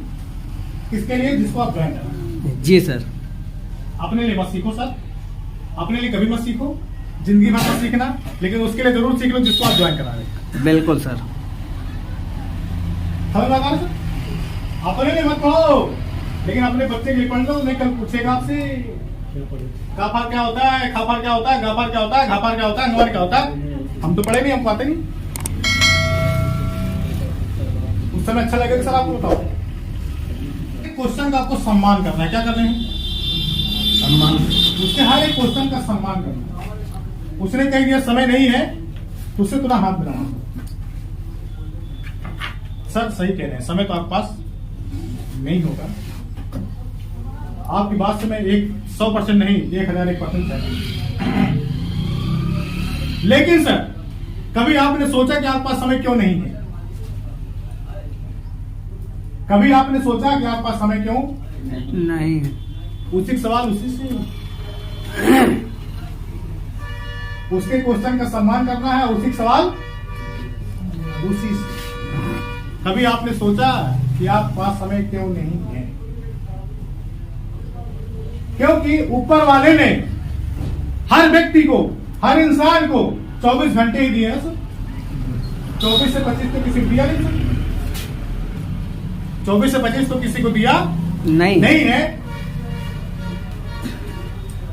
किसके लिए? जिसको आप ज्वाइन करना। जी सर। अपने लिए मत सीखो सर, अपने लिए कभी मत सीखो, जिंदगी भर मत सीखना, लेकिन उसके लिए जरूर सीख लो जिसको आप ज्वाइन करा रहे। बिल्कुल सर। समझ में आ रहा है सर? अपने लिए मत पढ़ो, लेकिन अपने बच्चे के लिए पढ़ लो। नहीं कल पूछेगा आपसे काफार क्या होता है, खाफार क्या होता है, गाफार क्या होता है, घाफार क्या होता है, अंगवार क्या होता है। हम तो पढ़े नहीं, हमको आते नहीं। उस समय अच्छा लगेगा सर आपको बताओ। क्वेश्चन का आपको सम्मान करना है। क्या कर रहे हैं? सम्मान। उसके हर एक क्वेश्चन का सम्मान करना। उसने कह दिया समय नहीं है तो उससे थोड़ा हाथ मिलाना। सर सही कह रहे हैं, समय तो आपके पास नहीं होगा। आपकी बात से मैं 100% नहीं, 1001% है। लेकिन सर कभी आपने सोचा कि आपके पास समय क्यों नहीं है? कभी आपने सोचा कि आपके पास समय क्यों नहीं? उसी सवाल उसी से, उसके क्वेश्चन का सम्मान करना है, उसी सवाल उसी से। कभी आपने सोचा कि आपके पास समय क्यों नहीं है? क्योंकि ऊपर वाले ने हर व्यक्ति को, हर इंसान को 24 घंटे ही दिए हैं सर। 24 से 25 तो किसी को दिया नहीं सर। 24 से 25 तो किसी को दिया नहीं है।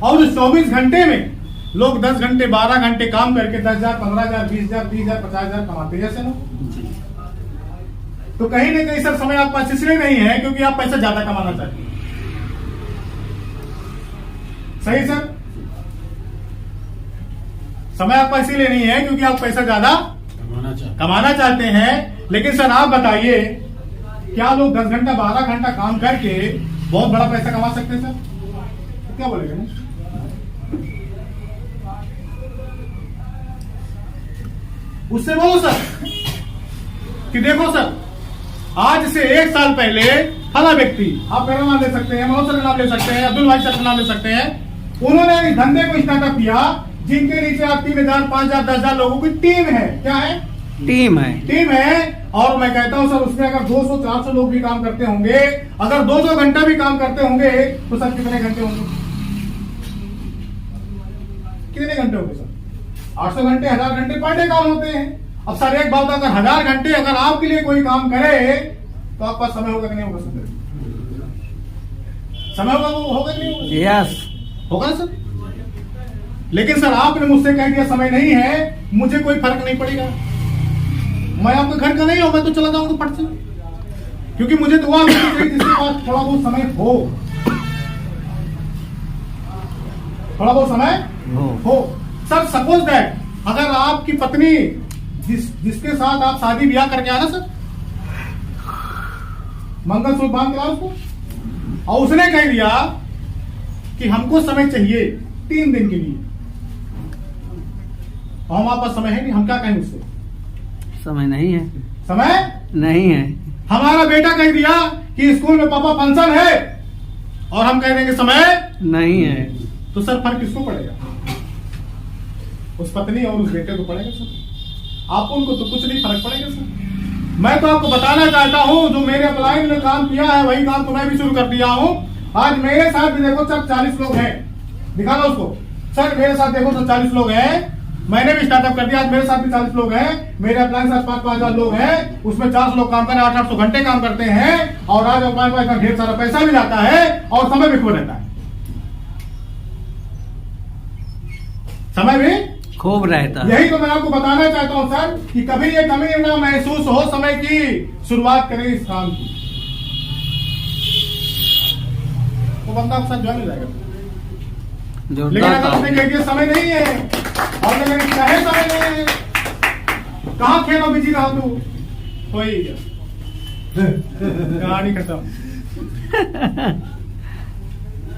और उस 24 घंटे में लोग 10 घंटे 12 घंटे काम करके 10,000 15,000 20,000 30,000 50,000 कमाते हैं जैसे ना। तो कहीं ना कहीं सर समय आपके पास इसलिए नहीं है क्योंकि आप पैसा ज्यादा कमाना चाहते हैं। सही सर, समय आपके पास इसीलिए नहीं है क्योंकि आप पैसा ज्यादा कमाना चाहते हैं। लेकिन सर आप बताइए, क्या लोग 10 घंटा 12 घंटा काम करके बहुत बड़ा पैसा कमा सकते हैं सर? तो क्या बोलेगा ना? उससे बोलो सर कि देखो सर, आज से 1 साल पहले फला व्यक्ति, आप मेरा नाम ले सकते हैं, मनोज सर का नाम ले सकते हैं, अब्दुल भाई सर का नाम ले सकते हैं, उन्होंने इस धंधे को स्टार्टअप किया जिनके नीचे आप 3,000 5,000 10,000 लोगों की टीम है। क्या है? टीम है। और मैं कहता हूं सर, उसमें अगर 200 400 लोग भी काम करते होंगे, अगर 2-2 घंटा भी काम करते होंगे तो सर कितने घंटे होंगे? कितने घंटे होंगे सर? 800 घंटे 1000 घंटे पर डे काम होते हैं। अब सर एक बात, अगर 1000 घंटे अगर आपके लिए कोई काम करे तो आपका समय होगा कि नहीं होगा सर? समय होगा कि नहीं होगा? यस होगा ना सर। लेकिन सर आपने मुझसे कह दिया समय नहीं है, मुझे कोई फर्क नहीं पड़ेगा, मैं आपके घर का नहीं हूं, मैं तो चला जाऊंगा फट से, क्योंकि मुझे दुआ करनी चाहिए जिसके पास थोड़ा बहुत समय हो, थोड़ा बहुत समय हो। सर सपोज दैट अगर आपकी पत्नी जिसके साथ आप शादी ब्याह करके आना सर, मंगलसूत्र बांध के लाओ उसको, और उसने कह दिया कि हमको समय चाहिए 3 दिन के लिए, हम आपका समय है नहीं, हम क्या कहें उससे? समय नहीं है, समय नहीं है। हमारा बेटा कह दिया कि स्कूल में पापा फंक्शन है और हम कह देंगे समय नहीं है, तो सर फर्क किसको पड़ेगा? उस पत्नी और उस बेटे को पड़ेगा सर, आपको उनको तो कुछ नहीं फर्क पड़ेगा सर। मैं तो आपको बताना चाहता हूं, जो मेरे अपलाइन ने काम किया है वही काम तो मैं भी शुरू कर दिया हूं। आज मेरे साथ भी देखो सर 40 लोग हैं, दिखा दो उसको सर, मेरे साथ देखो सर 40 लोग हैं, मैंने भी स्टार्टअप कर दिया, आज मेरे साथ भी 40 लोग हैं, मेरे अपलाइन साथ 5,000 लोग हैं, उसमें 400 लोग काम करें, 800 घंटे काम करते हैं, और आज अपलाइन पर इतना ढेर सारा पैसा भी जाता है और समय भी खूब रहता है, समय भी खूब रहता है। यही तो मैं आपको बताना चाहता हूं सर कि कभी ये कमी ना महसूस हो समय की, शुरुआत करें इस काम की, तो बंदा आपके साथ ज्वाइन हो जाएगा। लेकिन अगर उसने कह दिया समय नहीं है और अगर चाहे समय नहीं है, कहां खेलो बिजी रहो तू, कोई कहानी खत्म।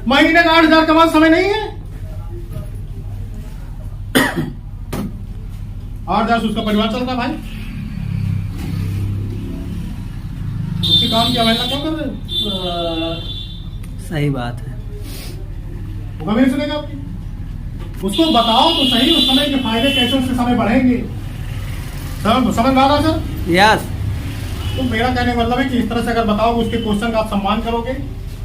महीने का 8,000 कमा समय नहीं है, 8,000 से उसका परिवार चलता भाई, उसके काम की अवहेलना क्यों कर रहे हो? सही बात है। वो कभी नहीं सुनेगा आपकी, उसको बताओ तो सही उस समय के फायदे कैसे उसके समय बढ़ेंगे। समझ आ रहा सर? यस। तो मेरा कहने का मतलब है कि इस तरह से अगर बताओगे, उसके क्वेश्चन का आप सम्मान करोगे,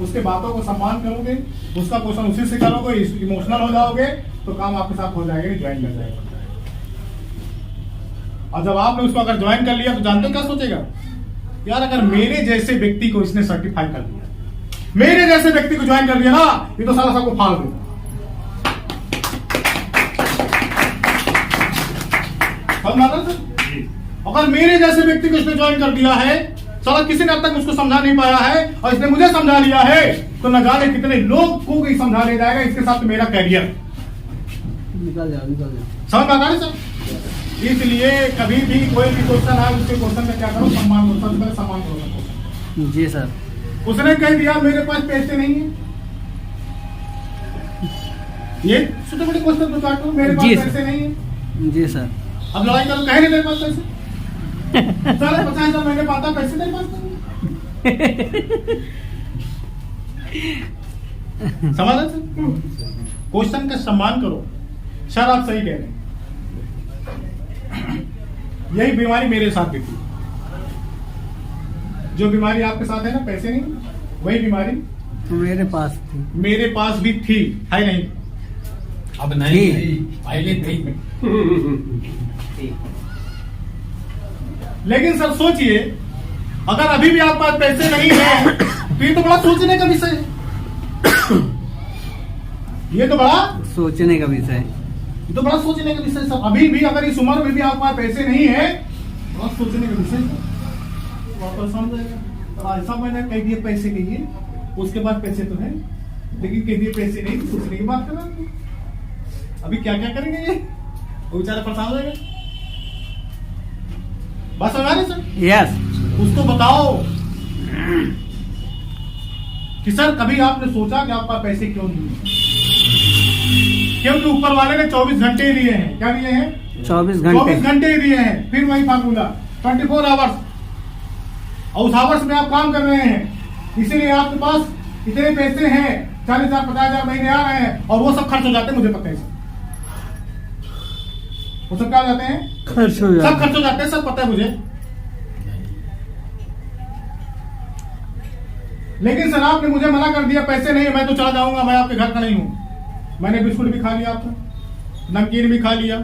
उसके बातों को सम्मान करोगे, उसका क्वेश्चन उसी से करोगे, इमोशनल हो जाओगे, तो काम आपके साथ हो जाएगा, ज्वाइन कर जाएगा। और जब आपने उसको अगर ज्वाइन कर लिया तो जानते हो क्या सोचेगा? यार अगर मेरे जैसे व्यक्ति को इसने सर्टिफाई कर दिया, मेरे जैसे व्यक्ति को ज्वाइन कर दिया ना, ये तो सारा सबको फाड़ देगा। अगर मेरे जैसे व्यक्ति को इसने ज्वाइन कर दिया है, साला किसी ने अब तक उसको समझा नहीं पाया है और इसने मुझे समझा लिया है, तो न जाने कितने लोग को भी समझा ले जाएगा, इसके साथ मेरा कैरियर निकल जाओ। समझ आता है सर? इसलिए कभी भी कोई भी क्वेश्चन आए, उसके क्वेश्चन का क्या करो, सम्मान करो, सबसे पहले सम्मान करो। जी सर। उसने कह दिया मेरे पास पैसे नहीं है, ये छोटे मोटे क्वेश्चन तो काटो, मेरे पास पैसे नहीं है। जी सर। अब लड़ाई करो, कहे नहीं मेरे पास पैसे, चलो 50,000 महीने पाता, पैसे मेरे पास नहीं। समझ रहे सर? क्वेश्चन का सम्मान करो। सर आप सही कह रहे हैं, यही बीमारी मेरे साथ भी थी, जो बीमारी आपके साथ है ना, पैसे नहीं, वही बीमारी मेरे पास भी थी, है नहीं? अब नहीं, पहले थी। लेकिन सर सोचिए, अगर अभी भी आपके पास पैसे नहीं है तो ये तो बड़ा सोचने का विषय है, ये तो बड़ा सोचने का विषय। ये तो बड़ा सोचने का विषय सब। अभी भी अगर इस उम्र में भी आपके पास पैसे नहीं है, बड़ा सोचने का विषय सब। वापस समझ जाएगा। ऐसा मैंने कह दिए पैसे के लिए, उसके बाद पैसे तो है, लेकिन कह दिए पैसे नहीं, सोचने की बात कर रहा हूं। अभी क्या क्या करेंगे ये, वो बेचारा परेशान हो जाएगा। बस समझ रहे सर? यस। उसको बताओ कि सर कभी आपने सोचा कि आपका पैसे क्यों नहीं है? क्योंकि ऊपर वाले ने 24 घंटे लिए हैं। क्या लिए हैं? 24 24 घंटे। घंटे दिए हैं। फिर वही फार्मूला 24 आवर्स, और उस आवर्स में आप काम कर रहे हैं, इसीलिए आपके पास इतने पैसे हैं, 40,000 50,000 महीने आ रहे हैं, और वो सब खर्च हो जाते हैं। मुझे पता है सर, वो सब क्या हो जाते हैं? खर्च हो सब जाता खर्च हो जाते हैं, सब पता है मुझे। लेकिन सर आपने मुझे मना कर दिया, पैसे नहीं है, मैं तो चला जाऊंगा, मैं आपके घर का नहीं हूं। मैंने बिस्कुट भी खा लिया आपका, नमकीन भी खा लिया,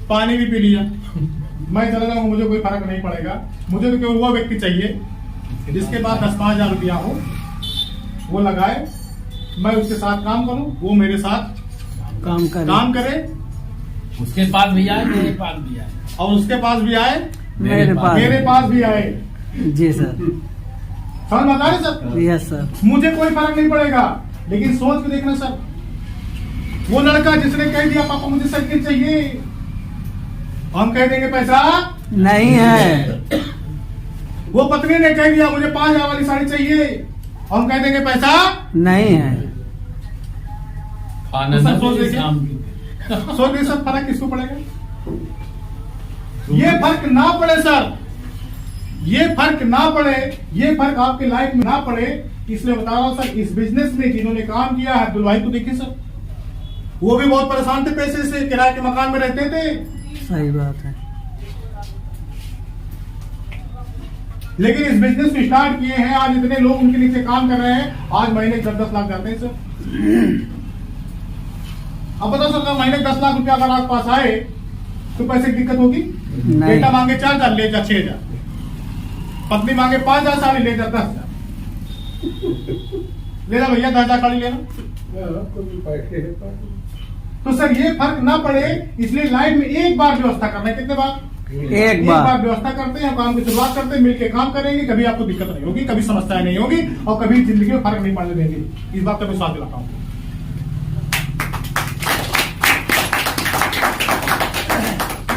पानी भी पी लिया, मैं चला जाऊंगा, मुझे कोई फर्क नहीं पड़ेगा। मुझे तो केवल वो व्यक्ति चाहिए जिसके पास 10-5 हजार रुपया हो, वो लगाए, मैं उसके साथ काम करूं, वो मेरे साथ काम करे, उसके पास भी आए, मेरे पास भी आए, और उसके पास भी आए, मेरे पास भी आए। जी सर। समझ में आ रही सर? Yes sir. मुझे कोई फर्क नहीं पड़ेगा, लेकिन सोच के देखना सर, वो लड़का जिसने कह दिया पापा मुझे साइकिल चाहिए, हम कह देंगे पैसा नहीं है। वो पत्नी ने कह दिया मुझे 5,000 वाली साड़ी चाहिए, हम कह देंगे पैसा नहीं है। सर सोच देखिए, सोच देखिए सर, फर्क किसको पड़ेगा? ये फर्क ना पड़े सर, ये फर्क ना पड़े, ये फर्क आपके लाइफ में ना पड़े, इसलिए बता रहा हूं सर। इस बिजनेस में जिन्होंने काम किया है, अब्दुल भाई को देखिए सर, वो भी बहुत परेशान थे पैसे से, किराए के मकान में रहते थे, सही बात है। लेकिन इस बिजनेस को स्टार्ट किए हैं, आज इतने लोग उनके नीचे काम कर रहे हैं, आज महीने 10-10 लाख जाते हैं सर। अब बताओ सर, महीने 10 लाख रुपया अगर आपके पास आए तो पैसे की दिक्कत होगी? बेटा मांगे 4,000, ले जा 6,000, पत्नी मांगे 5,000 साड़ी, ले जा 10,000, ले जा भैया 10,000 साड़ी लेना। तो सर ये फर्क ना पड़े, इसलिए लाइफ में एक बार व्यवस्था करना है। कितने बार? एक बार व्यवस्था करते हैं, काम की शुरुआत करते हैं, मिलकर काम करेंगे, कभी आपको दिक्कत नहीं होगी, कभी समस्याएं नहीं होगी, और कभी जिंदगी में फर्क नहीं पड़ने देंगे। इस बात का विश्वास दिलाता हूं।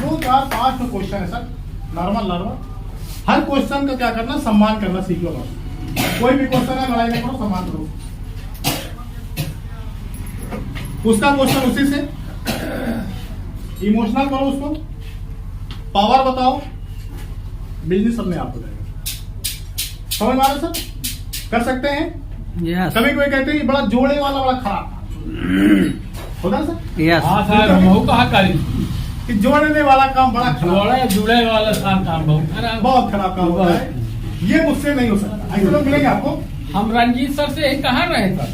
2, 4, 5 क्वेश्चन है सर, नॉर्मल। हर क्वेश्चन का क्या करना, सम्मान करना सीख लो बस। कोई भी क्वेश्चन है, लड़ाई नहीं करो, सम्मान करो। उसका क्वेश्चन उसी से, इमोशनल करो उसको, पावर बताओ, बिजनेस अपने आप हो जाएगा। समझ में आ रहा सर? कर सकते हैं। यस। कभी कोई कहते हैं बड़ा जोड़े वाला बड़ा खराब होता है सर। यस। हाँ सर, हम कहा करी कि जोड़ने वाला काम बड़ा खराब, जुड़े वाला काम बहुत खराब काम होता है। ये मुझसे नहीं हो सकता। ऐसे लोग मिलेंगे आपको? हम रंजीत सर से कहा रहे सर,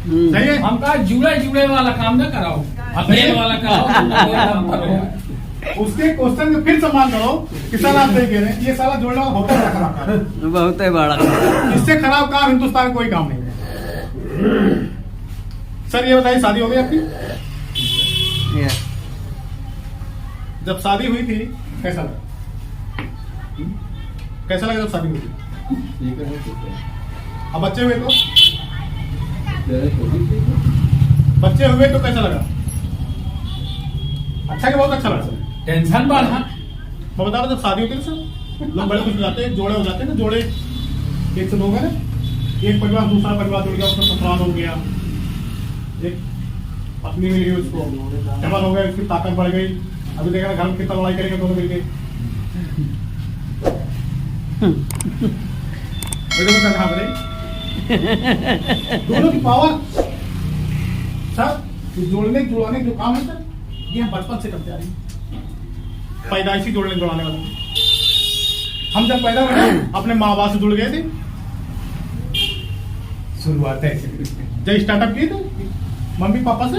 सही है। हम कहा जुड़े वाला काम न कराओ, अफेल वाला कराओ। उसके क्वेश्चन का फिर सम्मान करो कि सर आप सही कह रहे हैं, ये साला जोड़ना होता है खराब काम, बहुत ही बड़ा। इससे खराब काम हिंदुस्तान में कोई काम नहीं है। सर ये बताइए, शादी हो गई आपकी? यस। जब शादी हुई थी कैसा लगा? कैसा लगा जब शादी हुई थी? अब बच्चे हुए तो कैसा लगा? अच्छा कि बहुत अच्छा लगा सर? टेंशन बढ़ा। मैं बता रहा जब शादी होती है सर, लोग बड़े खुश हो जाते हैं, जोड़े हो जाते हैं ना, जोड़े एक से दो गए, एक परिवार दूसरा परिवार जुड़ गया, उसका ससुराल हो गया, एक पत्नी मिल गई, उसको डबल हो गया, उसकी ताकत बढ़ गई। अभी देखा घर में कितना लड़ाई करेंगे दोनों मिलकर, दोनों की पावर सर, जोड़ने जुड़ाने जो काम है सर, ये हम बचपन से करते आ रहे हैं। पैदाइशी जोड़ने जुड़ाने वाला हम जब पैदा हुए अपने माँ बाप से जुड़ गए थे, शुरुआत है जब स्टार्टअप किए थे मम्मी पापा से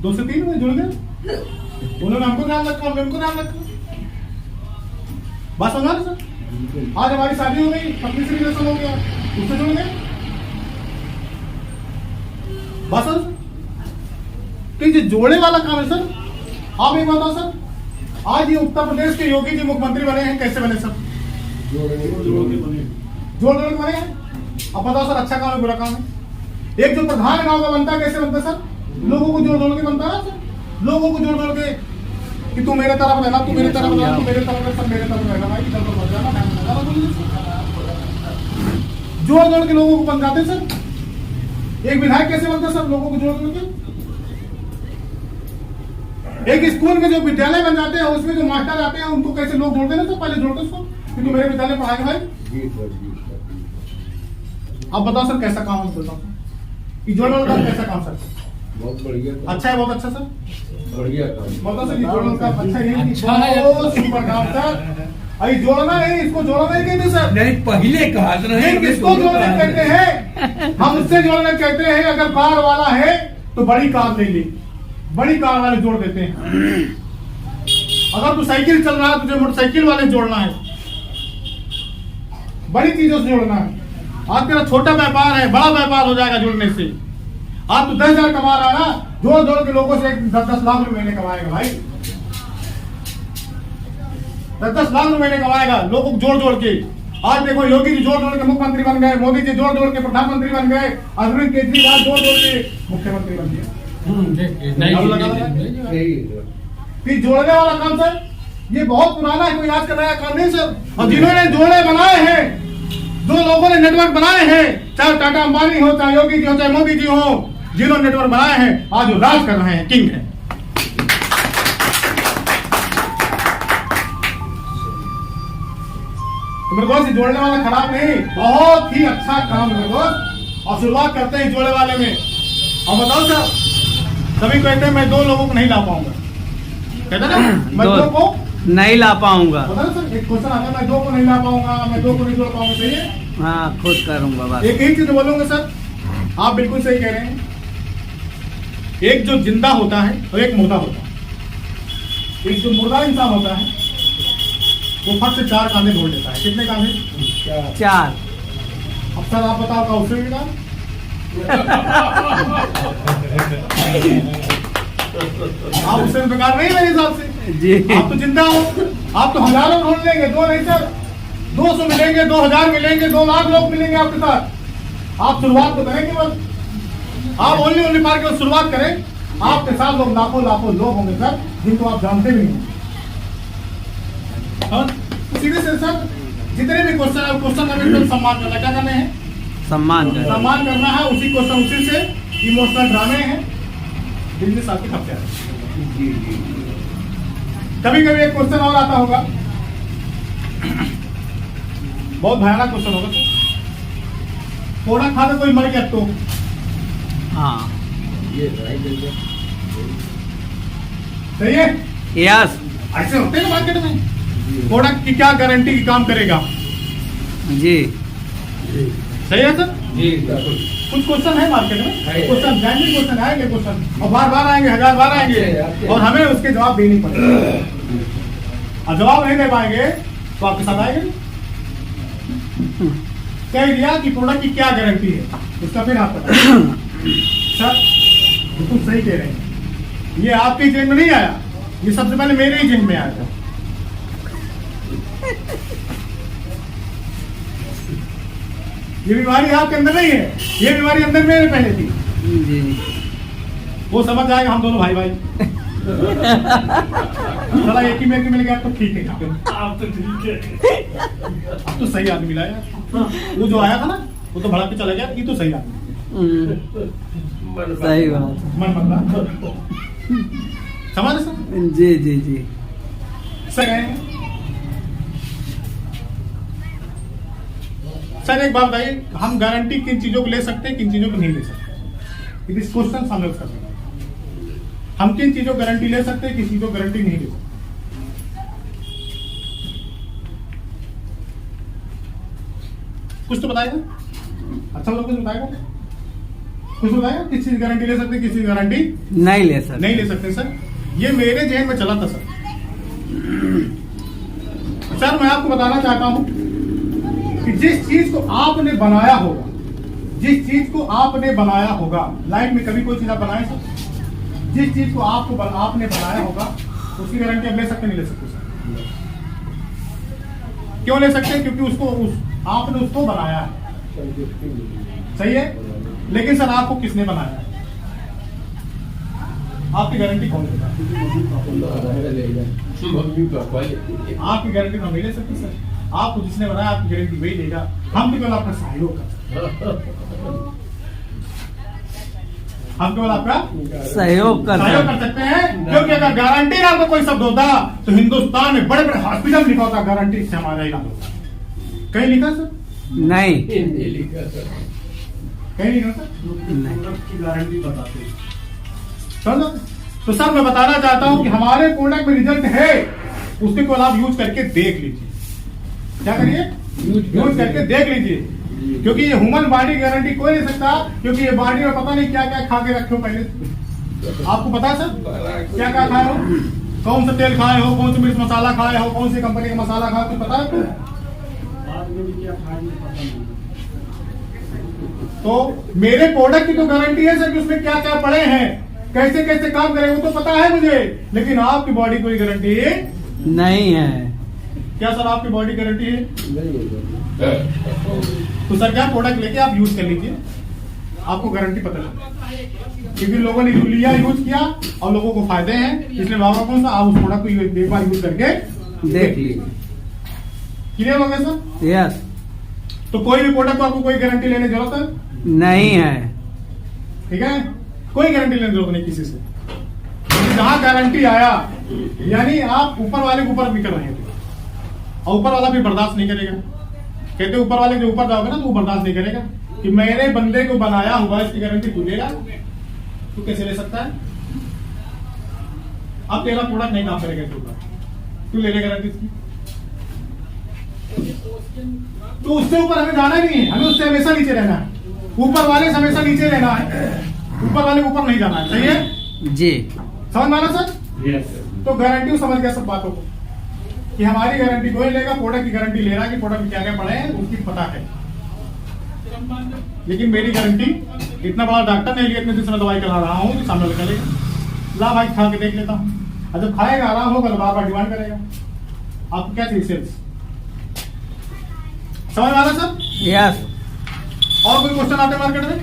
2 से 3 में जुड़ गए, उन्होंने हमको ध्यान रखा, हमने उनको ध्यान रखा। बात समझा रहे सर? आज हमारी शादी हो गई, पत्नी से रिलेशन हो गया, उससे जुड़ गए। बात समझ? तो ये जोड़े वाला काम है सर। आप एक बताओ सर, आज ये उत्तर प्रदेश के योगी जी मुख्यमंत्री बने हैं, कैसे बने सर? जोड़ जोड़ के बने हैं। अब बताओ सर, अच्छा काम है बुरा काम है? एक जो प्रधान गांव का बनता है कैसे बनता है सर? लोगों को जोड़ जोड़ के बनता है सर। लोगों को जोड़ जोड़ के कि तू मेरे तरफ रहना, तू मेरे तरफ रहना, तू मेरे तरफ रहना, सब मेरे तरफ रहना भाई, चल तो मर जाना, मैं मर जाना, बोलिए सर। जोड़ जोड़ के लोगों को बन जाते हैं सर। एक विधायक कैसे बनता है सर? लोगों को जोड़ जोड़ के। एक स्कूल में जो विद्यालय बन जाते हैं उसमें जो मास्टर आते हैं उनको कैसे लोग जोड़ते हैं ना, तो पहले जोड़ते उसको कि तू मेरे विद्यालय पढ़ाएगा भाई। अब बताओ सर कैसा काम है? बताओ ये जोड़ने वाला काम कैसा काम सर? बहुत बढ़िया, अच्छा है, बहुत अच्छा सर, बढ़िया काम। बताओ सर ये जोड़ने का अच्छा है, बहुत सुपर काम सर। अरे जोड़ना नहीं, इसको जोड़ना नहीं कहते सर, नहीं पहले कहा था ना, ये किसको जोड़ने कहते हैं? हम उससे जोड़ने कहते हैं अगर कार वाला है तो बड़ी कार ले ली, बड़ी कार वाले जोड़ देते हैं। अगर तू साइकिल चल रहा है तुझे मोटरसाइकिल वाले जोड़ना है, बड़ी चीजों से जोड़ना है। आज तेरा छोटा व्यापार है, बड़ा व्यापार हो जाएगा जुड़ने से। आज तू 10,000 कमा रहा है ना, जोड़ जोड़ के लोगों से 10-10 लाख रुपए महीने कमाएगा भाई, 10-10 लाख रुपए महीने कमाएगा लोगों को जोड़ जोड़ के। आज देखो योगी जी जोड़ जोड़ के मुख्यमंत्री बन गए, मोदी जी जोड़ जोड़ के प्रधानमंत्री बन गए, अरविंद केजरीवाल जोड़ जोड़ के मुख्यमंत्री बन गए। फिर जोड़ने वाला काम सर ये बहुत पुराना है, कोई आज का नया काम नहीं सर। और जिन्होंने जोड़े बनाए हैं, जो लोगों ने नेटवर्क बनाए हैं, चाहे टाटा अंबानी हो, चाहे योगी जी हो, चाहे मोदी जी हो, जिन्होंने नेटवर्क बनाए हैं आज वो राज कर रहे हैं, किंग है। तो मेरे दोस्त जोड़ने वाला खराब नहीं, बहुत ही अच्छा काम है मेरे दोस्त। और शुरुआत करते हैं जोड़े वाले में। अब बताओ सर, सभी कहते हैं मैं 2 लोगों को नहीं ला पाऊंगा, कहते ना मैं 2 को नहीं ला पाऊंगा। पता ना सर, एक क्वेश्चन आता है मैं 2 को नहीं ला पाऊंगा, मैं 2 को नहीं जोड़ पाऊंगा, सही है? हाँ खुद करूंगा बात। एक ही चीज बोलूंगा सर, आप बिल्कुल सही कह रहे हैं। एक जो जिंदा होता है और एक मुर्दा होता है। एक जो मुर्दा इंसान होता है वो फट से 4 कांधे ढोल लेता है। कितने कांधे? 4। अब सर आप बताओ का उससे भी काम? आप उससे बेकार नहीं मेरे हिसाब से जी। आप तो जिंदा हो, आप तो हजारों ढूंढ लेंगे, 2 नहीं सर 200 मिलेंगे, 2000 मिलेंगे, 2 लाख लोग मिलेंगे आपके साथ। आप शुरुआत तो करेंगे बस, आप ओनली मार के शुरुआत करें, आपके साथ लोग लाखों लाखों लोग होंगे सर, जिनको आप जानते भी नहीं। तो सीधे से सर जितने भी क्वेश्चन है क्वेश्चन का सम्मान करना, क्या करने हैं? सम्मान कर। सम्मान करना है। उसी क्वेश्चन उसी से इमोशनल ड्रामे हैं, बिजनेस आपकी खपते हैं। कभी कभी एक क्वेश्चन और आता होगा, बहुत भयानक क्वेश्चन होगा सर। थोड़ा खा के कोई मर गया तो? हाँ सही है? यस ऐसे होते हैं मार्केट में। प्रोडक्ट की क्या गारंटी की काम करेगा? जी। सही है सर? जी कुछ क्वेश्चन है मार्केट में, क्वेश्चन जाएंगे, क्वेश्चन आएंगे, क्वेश्चन और बार बार आएंगे, 1000 बार आएंगे, और हमें उसके जवाब देने पड़ेंगे। और जवाब नहीं दे पाएंगे तो आपके साथ आएंगे। कह दिया कि प्रोडक्ट की क्या गारंटी है, उसका फिर आप पता सर बिल्कुल सही कह रहे हैं। ये आपके जेब में नहीं आया, ये सबसे पहले मेरे ही जेब में आया था। ये बीमारी आपके अंदर नहीं है, ये बीमारी अंदर मेरे पहले थी। जी। वो समझ जाएगा हम दोनों भाई भाई। चला एक ही में मिल गया तो ठीक है, आप तो ठीक है, अब तो सही आदमी मिला यार। वो जो आया था ना वो तो भड़क के चला गया, ये तो सही आदमी। सही बात है। मन बदला, समझ सर? जी जी जी। सर है सर, एक बात बताइए, हम गारंटी किन चीजों को ले सकते हैं, किन चीजों को नहीं ले सकते? इट इज क्वेश्चन हम लोग करते हैं। हम किन चीजों को गारंटी ले सकते हैं, किन चीजों को गारंटी नहीं ले सकते? कुछ तो बताएगा? अच्छा लोग कुछ बताएगा? कुछ बताएगा किस चीज गारंटी ले सकते, किस चीज गारंटी नहीं ले सकते? नहीं ले सकते सर। ये मेरे जहन में चला था सर। सर मैं आपको बताना चाहता हूं कि जिस चीज को आपने बनाया होगा, जिस चीज को आपने बनाया होगा, लाइफ में कभी कोई चीज आप बनाए सर? जिस चीज को आपने बनाया होगा उसकी गारंटी आप ले सकते नहीं ले सकते सर? क्यों ले सकते? क्योंकि आपने उसको बनाया है, सही है। लेकिन सर आपको किसने बनाया है? आपकी गारंटी कौन देगा? आपकी गारंटी हम नहीं ले सकते सर। आपको जिसने बनाया आपकी गारंटी वही देगा। हम केवल आपका सहयोग कर सकते हैं। हम केवल आपका सहयोग कर सकते हैं, क्योंकि अगर गारंटी नाम का कोई शब्द होता तो हिंदुस्तान में बड़े बड़े हॉस्पिटल लिखा होता गारंटी से हमारा इलाज होता। कहीं लिखा सर? नहीं कहीं लिखा सर? प्रोडक्ट की गारंटी बताते हैं। समझो? तो सर मैं बताना चाहता हूं कि हमारे प्रोडक्ट में रिजल्ट है, उसके को आप यूज करके देख लीजिए। क्या करिए? यूज करके देख लीजिए, क्योंकि ये ह्यूमन बॉडी गारंटी कोई नहीं सकता, क्योंकि ये बॉडी में पता नहीं क्या क्या खा के रखे हो पहले। आपको पता है सर क्या क्या खाए हो? कौन सा तेल खाए हो, कौन सा मिर्च मसाला खाए हो, कौन सी कंपनी का मसाला खाए हो, कुछ पता है आपको? बाद में भी क्या खाएंगे पता नहीं। तो मेरे प्रोडक्ट की तो गारंटी है सर कि उसमें क्या क्या पड़े हैं, कैसे कैसे काम करेंगे वो तो पता है मुझे, लेकिन आपकी बॉडी कोई गारंटी नहीं है। क्या सर आपकी बॉडी गारंटी है? तो सर क्या प्रोडक्ट लेके आप यूज कर लीजिए, आपको गारंटी पता चले, क्योंकि लोगों ने लिया, यूज किया और लोगों को फायदे हैं, इसलिए बाबा कौन सा आप उस प्रोडक्ट को एक बार यूज करके देख लीजिए। क्लियर हो गया सर? यस। तो कोई भी प्रोडक्ट को आपको कोई गारंटी लेने की जरूरत है नहीं है। ठीक है, कोई गारंटी लेने की जरूरत नहीं किसी से। जहां गारंटी आया यानी आप ऊपर वाले के ऊपर भी कर रहे थे और ऊपर वाला भी बर्दाश्त नहीं करेगा। कहते ऊपर वाले के ऊपर जाओगे ना तो वो बर्दाश्त नहीं करेगा कि मेरे बंदे को बनाया हुआ इसकी गारंटी तू लेगा, तू कैसे ले सकता है? अब तेरा प्रोडक्ट नहीं काम करेगा, तू ले ले गारंटी इसकी। तो उससे ऊपर हमें जाना नहीं है, हमें उससे हमेशा नीचे रहना है, ऊपर वाले से हमेशा नीचे रहना है, ऊपर वाले के ऊपर नहीं जाना है। सही है जी, समझ में आना सर? तो गारंटी समझ गया सब बातों को कि हमारी गारंटी कोई लेगा, प्रोडक्ट की गारंटी ले रहा है कि प्रोडक्ट में क्या क्या पड़े हैं उसकी पता है, लेकिन मेरी गारंटी इतना बड़ा डॉक्टर नहीं लिया, इतने दिन से मैं दवाई करा रहा हूँ कि सामने चलेगा, ला भाई खा के देख लेता हूँ, और जब खाएगा आराम होगा तो बार बार डिमांड करेगा। आपको क्या चाहिए? सेल्स। समझ में आ रहा सर? यस। और कोई क्वेश्चन आते मार्केट में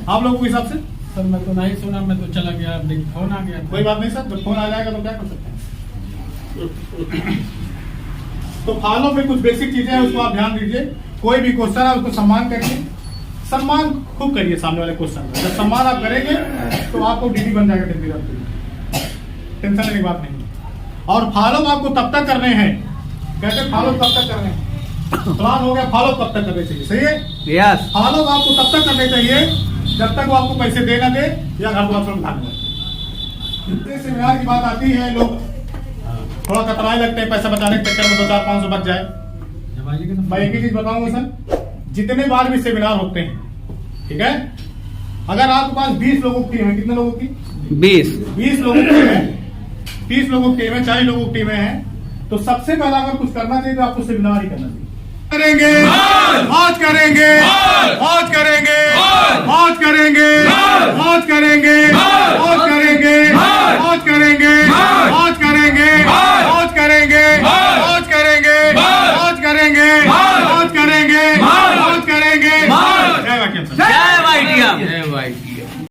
आप लोगों के हिसाब से? सर मैं तो नहीं सुना, मैं तो चला गया, फोन आ गया। कोई बात नहीं सर, जब फोन आ जाएगा तो क्या कर सकते हैं। तो फॉलो में कुछ बेसिक चीजें हैं, उसको आप ध्यान दीजिए। कोई भी क्वेश्चन है उसको सम्मान करिए, सम्मान खूब करिए सामने वाले क्वेश्चन में। जब सम्मान आप करेंगे तो आपको डीडी बन जाएगा दिन रात, टेंशन लेने की बात नहीं। और फॉलो आपको तब तक करने हैं, कैसे फॉलो तब तक करने हैं? प्लान हो गया, फॉलो तब तक करने चाहिए। सही है? यस। फॉलो आपको तब तक करने चाहिए जब तक वो आपको पैसे दे ना दे या घर द्वार से उठाने दे। सेमिनार की बात आती है, लोग थोड़ा कतराए लगते हैं, पैसा बचाने के चक्कर में 2-4-500 बच जाए। मैं एक ही चीज बताऊंगा सर, जितने बार भी सेमिनार होते हैं, ठीक है, अगर आपके पास 20 लोगों की टीम है, कितने लोगों की? 20 लोगों की टीम है, 30 लोगों की टीम है, 40 लोगों की टीमें हैं, तो सबसे पहला अगर कुछ करना चाहिए तो आपको सेमिनार ही करना चाहिए। करेंगे, मौज करेंगे, मौज करेंगे, मौज करेंगे, मौज करेंगे।